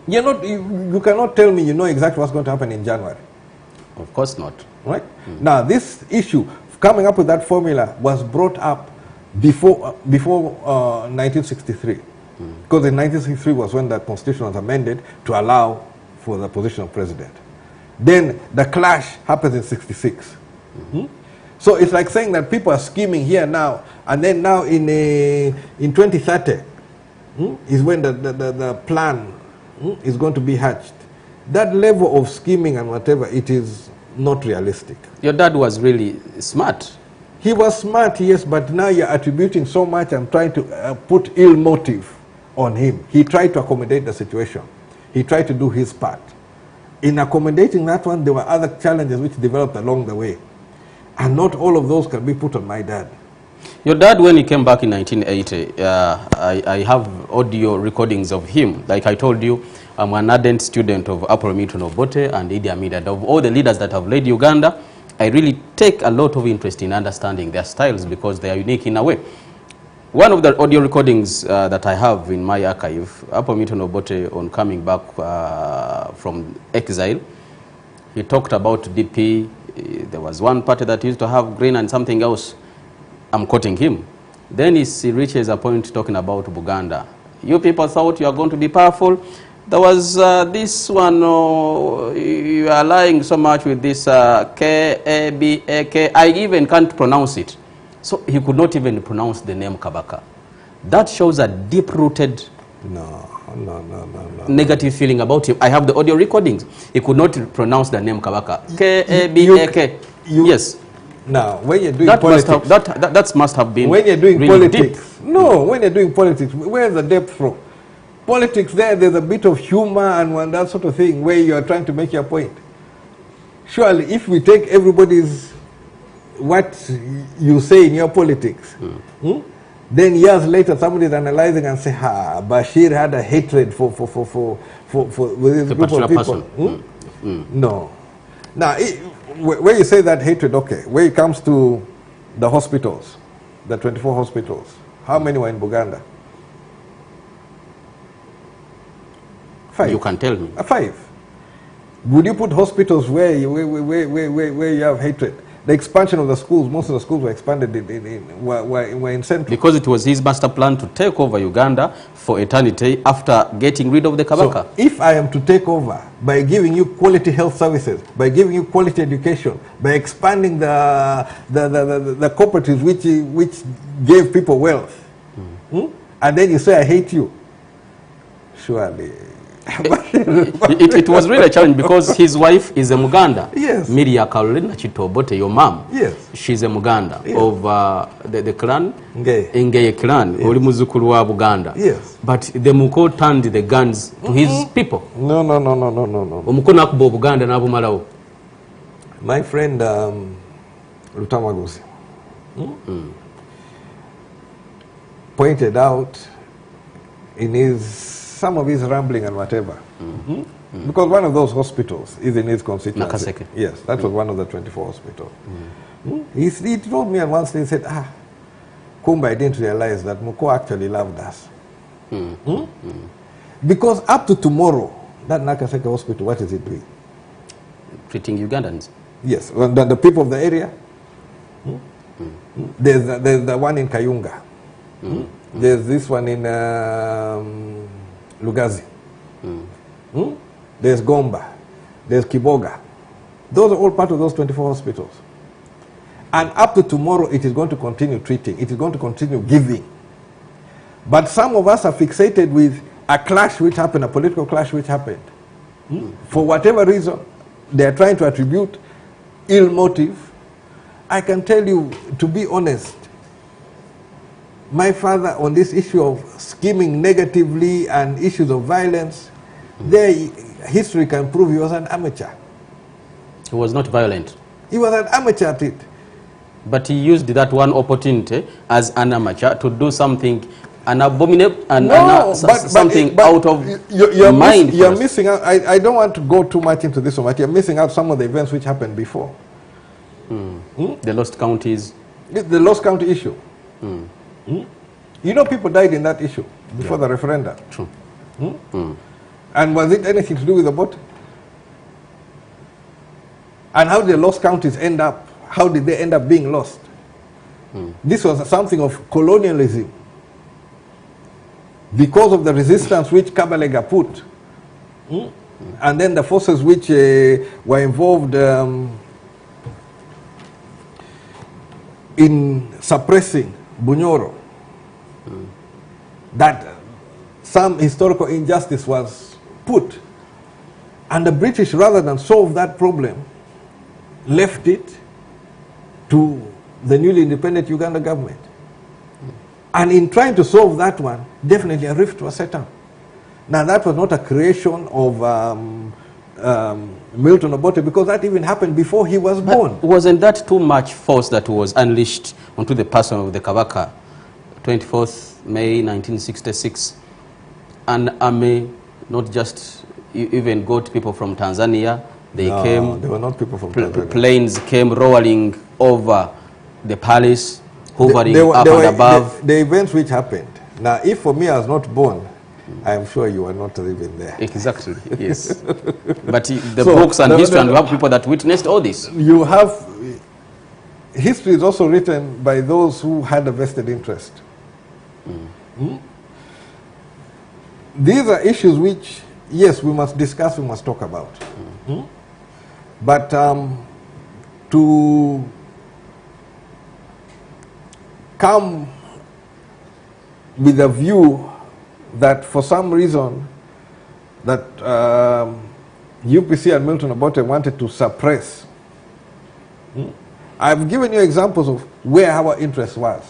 You cannot tell me you know exactly what's going to happen in January. Of course not. Right? Now, this issue, coming up with that formula, was brought up before 1963. Because in 1963 was when the constitution was amended to allow for the position of president. Then the clash happens in 66. So it's like saying that people are scheming here now, and then now in 2030 is when the plan is going to be hatched. That level of scheming and whatever, it is not realistic. Your dad was really smart. He was smart, yes, but now you're attributing so much and trying to put ill motive on him. He tried to accommodate the situation. He tried to do his part. In accommodating that one, there were other challenges which developed along the way. And not all of those can be put on my dad. Your dad, when he came back in 1980, I have audio recordings of him. Like I told you, I'm an ardent student of Apollo Milton Obote and Idi Amin Dada. Of all the leaders that have led Uganda, I really take a lot of interest in understanding their styles because they are unique in a way. One of the audio recordings that I have in my archive, Apollo Milton Obote, on coming back from exile, he talked about DP. There was one party that used to have green and something else. I'm quoting him. Then he reaches a point talking about Buganda. You people thought you are going to be powerful. There was this one, you are lying so much with this K-A-B-A-K. I even can't pronounce it. So he could not even pronounce the name Kabaka. That shows a deep-rooted negative feeling about him. I have the audio recordings. He could not pronounce the name Kabaka. K-A-B-A-K. Yes. Now, when you're doing politics... That must have been when you're doing really politics... deep. No, when you're doing politics, where's the depth from? Politics there's a bit of humor and that sort of thing where you're trying to make your point. Surely, if we take everybody's... what you say in your politics, then years later somebody's analyzing and say, Bashir had a hatred for this group of people. No. Now, where you say that hatred, okay, where it comes to the hospitals, the 24 hospitals, how many were in Buganda? 5. You can tell me. 5. Would you put hospitals where you have hatred? The expansion of the schools, most of the schools were expanded were in Central. Because it was his master plan to take over Uganda for eternity after getting rid of the Kabaka. So if I am to take over by giving you quality health services, by giving you quality education, by expanding the cooperatives which gave people wealth, and then you say I hate you, surely... it was really a challenge because his wife is a Muganda. Yes. Miria Carolina Chitobote, your mom. Yes. She's a Muganda of the clan, Ngeye clan, Oli muzukulu wa Buganda. Yes. But the Muko turned the guns to his people. No. Omuko nakubo Buganda na Bumalawo. My friend Lutamaguzi pointed out in some of his rambling and whatever. Because one of those hospitals is in his constituency. Nakaseke. Yes, that was one of the 24 hospitals. He told me, and once he said, Kumba, I didn't realize that Muko actually loved us. Because up to tomorrow, that Nakaseke hospital, what is it doing? Treating Ugandans. Yes, well, the people of the area. There's the one in Kayunga. There's this one in Lugazi. There's Gomba. There's Kiboga. Those are all part of those 24 hospitals. And up to tomorrow, it is going to continue treating. It is going to continue giving. But some of us are fixated with a clash which happened, a political clash which happened. For whatever reason, they are trying to attribute ill motive. I can tell you, to be honest, my father on this issue of scheming negatively and issues of violence, history can prove he was an amateur. He was not violent. He was an amateur at it. But he used that one opportunity as an amateur to do something an abominable and something but out of you're mind. You're missing out. I don't want to go too much into this one, but you're missing out some of the events which happened before. The lost counties. The lost county issue. You know, people died in that issue before the referendum. True. And was it anything to do with the vote? And how did the lost counties end up? How did they end up being lost? This was something of colonialism. Because of the resistance which Kabalega put. And then the forces which were involved in suppressing Bunyoro. That some historical injustice was put. And the British, rather than solve that problem, left it to the newly independent Uganda government. And in trying to solve that one, definitely a rift was set up. Now that was not a creation of Milton Obote, because that even happened before he was born. Wasn't that too much force that was unleashed onto the person of the Kabaka, 24th May 1966? An army, not just even got people from Tanzania. They came. They were not people from Tanzania. Planes came rolling over the palace, hovering up and above. The events which happened. Now, if for me I was not born, I am sure you were not even there. Exactly, yes. But the books and history, and you have people that witnessed all this. You have, history is also written by those who had a vested interest. These are issues which, yes, we must discuss, we must talk about. But to come with a view that for some reason that UPC and Milton Obote wanted to suppress. I've given you examples of where our interest was.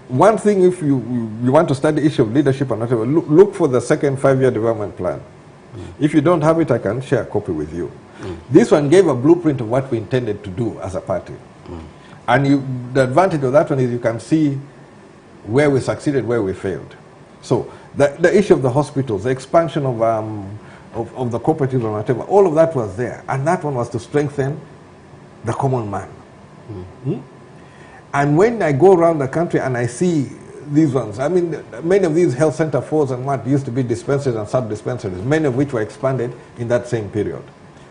One thing, if you want to study the issue of leadership and whatever, look for the second 5-year development plan. If you don't have it, I can share a copy with you. This one gave a blueprint of what we intended to do as a party. And the advantage of that one is you can see where we succeeded, where we failed. So the issue of the hospitals, the expansion of the cooperatives and whatever, all of that was there. And that one was to strengthen the common man. And when I go around the country and I see these ones, I mean, many of these health center fours and what used to be dispensaries and sub-dispensaries, many of which were expanded in that same period.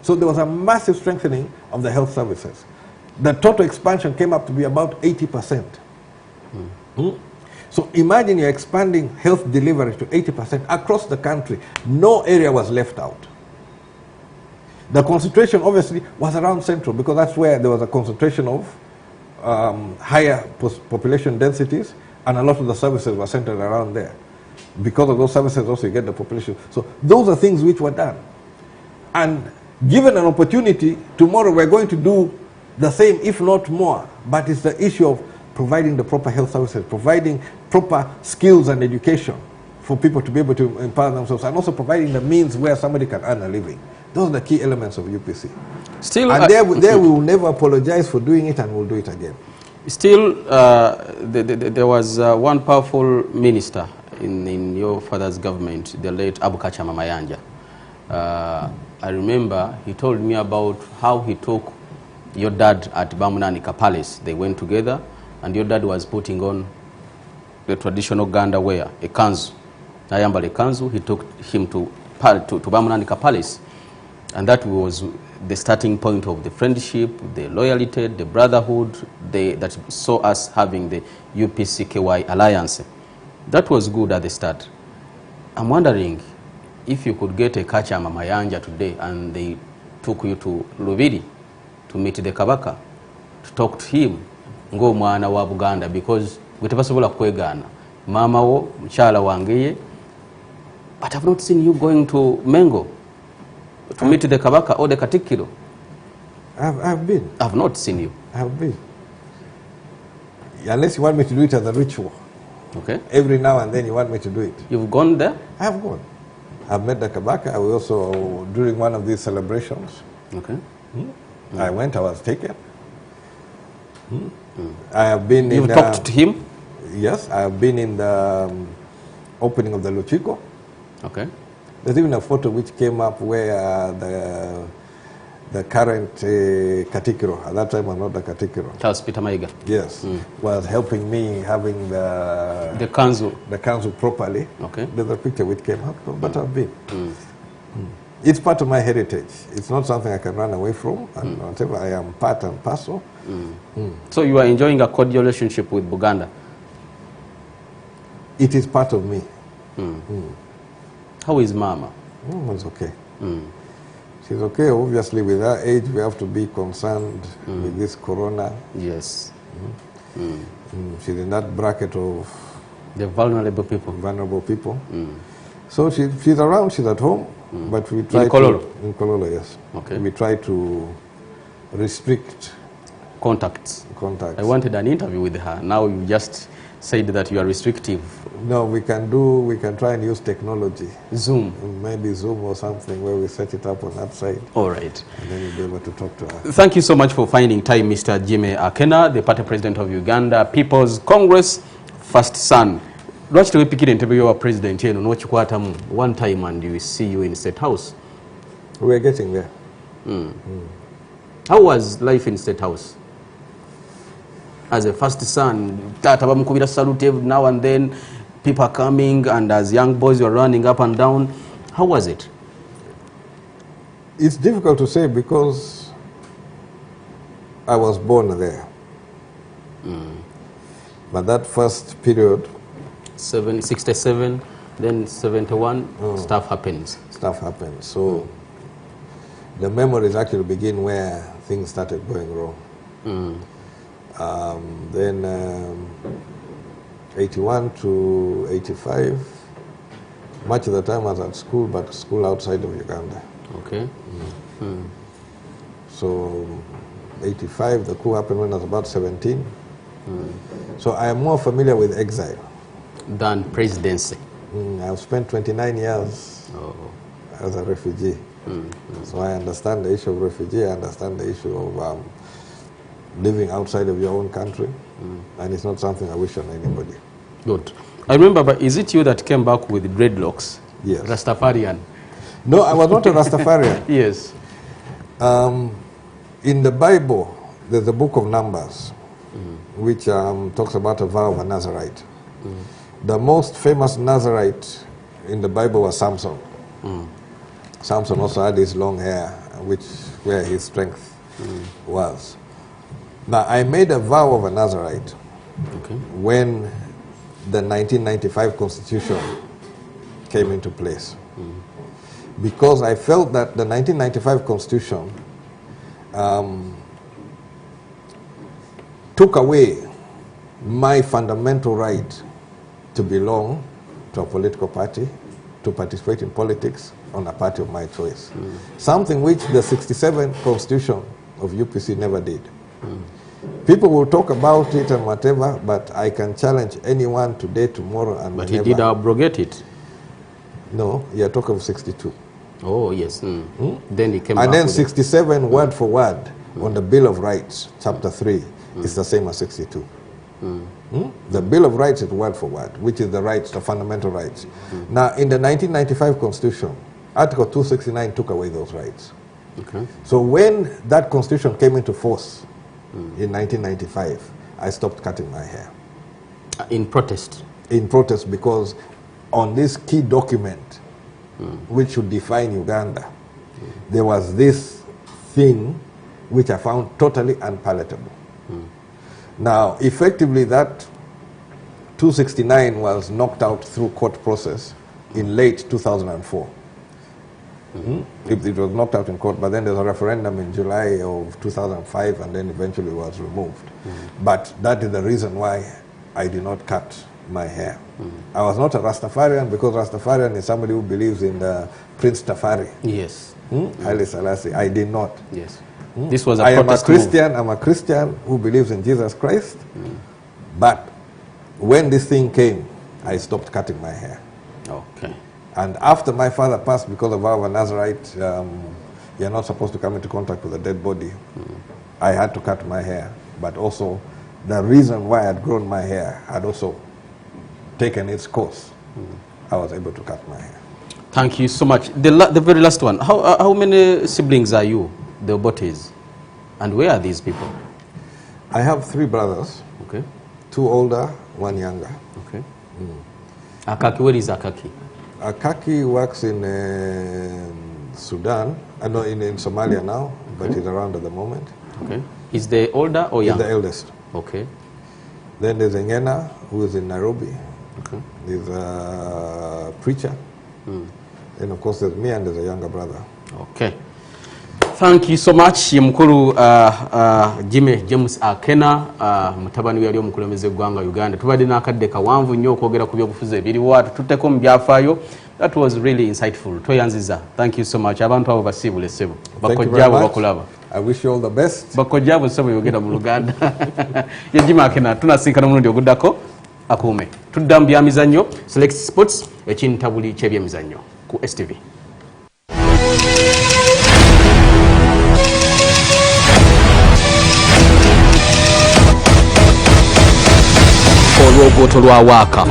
So there was a massive strengthening of the health services. The total expansion came up to be about 80%. So imagine you're expanding health delivery to 80% across the country. No area was left out. The concentration obviously was around Central, because that's where there was a concentration of higher population densities, and a lot of the services were centered around there. Because of those services also you get the population. So those are things which were done. And given an opportunity, tomorrow we're going to do the same, if not more. But it's the issue of providing the proper health services, providing proper skills and education for people to be able to empower themselves, and also providing the means where somebody can earn a living. Those are the key elements of UPC. Still, and there we will never apologize for doing it, and we'll do it again. Still, there was one powerful minister in your father's government, the late Abukacha Mamayanja. I remember he told me about how he took your dad at Bamunanika Palace. They went together, and your dad was putting on the traditional Ganda wear, a kanzu. Ayambale kanzu, he took him to Bamunanika Palace. And that was the starting point of the friendship, the loyalty, the brotherhood that saw us having the UPC-KY alliance. That was good at the start. I'm wondering if you could get a Kacha Mamayanja today and they took you to Lubiri to meet the Kabaka, to talk to him, ngo mwana wa Buganda, because wetabasobola kwegana mama wo mchala wangeye, but I've not seen you going to Mengo to meet the Kabaka or the Katikiro. I've been. I've not seen you. I've been. Unless you want me to do it as a ritual. Okay. Every now and then you want me to do it. You've gone there? I've gone. I've met the Kabaka. I was also during one of these celebrations. Okay. I went, I was taken. I have been You've talked to him? Yes, I've been in the opening of the Luchiko. Okay. There's even a photo which came up where the current Katikiro, at that time was not the Katikiro. Charles Peter Maiga. Yes, was helping me having the council properly. Okay. There's a picture which came up, but I've been. It's part of my heritage. It's not something I can run away from. And whatever, I am part and parcel. So you are enjoying a cordial relationship with Buganda? It is part of me. How is Mama? It's okay. She's okay. Obviously, with her age, we have to be concerned with this corona. Yes. She's in that bracket of the vulnerable people. So she's around, she's at home, but we try in Kololo? In Kololo, yes. Okay. We try to restrict contacts. Contacts. I wanted an interview with her. Now you just said that you are restrictive. No, we can try and use technology. Zoom. Maybe Zoom or something where we set it up on that side. All right. And then you'll be able to talk to her. Thank you so much for finding time, Mr. Jimmy Akena, the party president of Uganda People's Congress, first son. Lwaki tewepikira entebe y'obwa president eno n'okikwatamu one time and we see you in State House? We are getting there. How was life in State House? As a first son, tata bamukubira salute now and then, people are coming, and as young boys you are running up and down. How was it? It's difficult to say because I was born there. But that first period, 67, then 71, stuff happens. Stuff happens. So the memories actually begin where things started going wrong. Then 81 to 85, much of the time I was at school, but school outside of Uganda. Okay. So 85, the coup happened when I was about 17. So I am more familiar with exile than presidency. I've spent 29 years as a refugee. So I understand the issue of refugee, I understand the issue of living outside of your own country, and it's not something I wish on anybody. Good. I remember, but is it you that came back with dreadlocks? Yes. Rastafarian? No, I was not a Rastafarian. Yes. In the Bible, there's a book of Numbers, which talks about a vow of a Nazarite. The most famous Nazarite in the Bible was Samson. Samson also had his long hair, where his strength was. Now, I made a vow of a Nazarite when the 1995 Constitution came into place. Because I felt that the 1995 Constitution took away my fundamental right to belong to a political party, to participate in politics on a party of my choice. Something which the 67 Constitution of UPC never did. People will talk about it and whatever, but I can challenge anyone today, tomorrow, and but whenever. He did abrogate it. No, you're talking of 62. Oh, yes. Then he came and back then with 67, word for word, on the Bill of Rights, chapter 3, is the same as 62. The Bill of Rights is word for word, which is the rights, the fundamental rights. Now, in the 1995 Constitution, Article 269 took away those rights. So when that Constitution came into force in 1995, I stopped cutting my hair. In protest? In protest, because on this key document, which should define Uganda, there was this thing which I found totally unpalatable. Now, effectively, that 269 was knocked out through court process in late 2004. It was knocked out in court, but then there's a referendum in July of 2005, and then eventually was removed. But that is the reason why I did not cut my hair. I was not a Rastafarian, because Rastafarian is somebody who believes in the Prince Tafari. Yes. Haile Selassie. I did not. Yes. This was a I am a protest Christian. I'm a Christian who believes in Jesus Christ. But when this thing came, I stopped cutting my hair. Okay. And after my father passed, because of our Nazarite, you're not supposed to come into contact with a dead body. I had to cut my hair, but also the reason why I had grown my hair had also taken its course. I was able to cut my hair. Thank you so much. The very last one. How many siblings are you, the Obotes? And where are these people? I have 3 brothers. Okay. 2 older, 1 younger. Okay. Akaki, where is Akaki? Akaki works in Sudan. I know in Somalia now, but he's around at the moment. Okay. Is the older or younger? He's the eldest. Okay. Then there's Ngena, who is in Nairobi. Okay. He's a preacher. And of course there's me and there's a younger brother. Okay. Thank you so much. Mukuru James Akena mutabani yali omukulembeze gwanga Uganda. Tubadde nakadde kawanvu nnyo okwogera ku byobufuzi ebiriwo tuteko mu byafaayo. That was really insightful. Toyanziza. Thank you so much. Abantu abo basibule sebo. Bakojjabo bakulaba. I wish you all the best. Bakojjabo sebo yogera mu Luganda. Ye Jim Akena tunasinkana mulundi oguddako akuume. Tudda mu byamizannyo Select Sports ekintabuli ky'ebyemizannyo ku STV. Olwogoto lwa waaka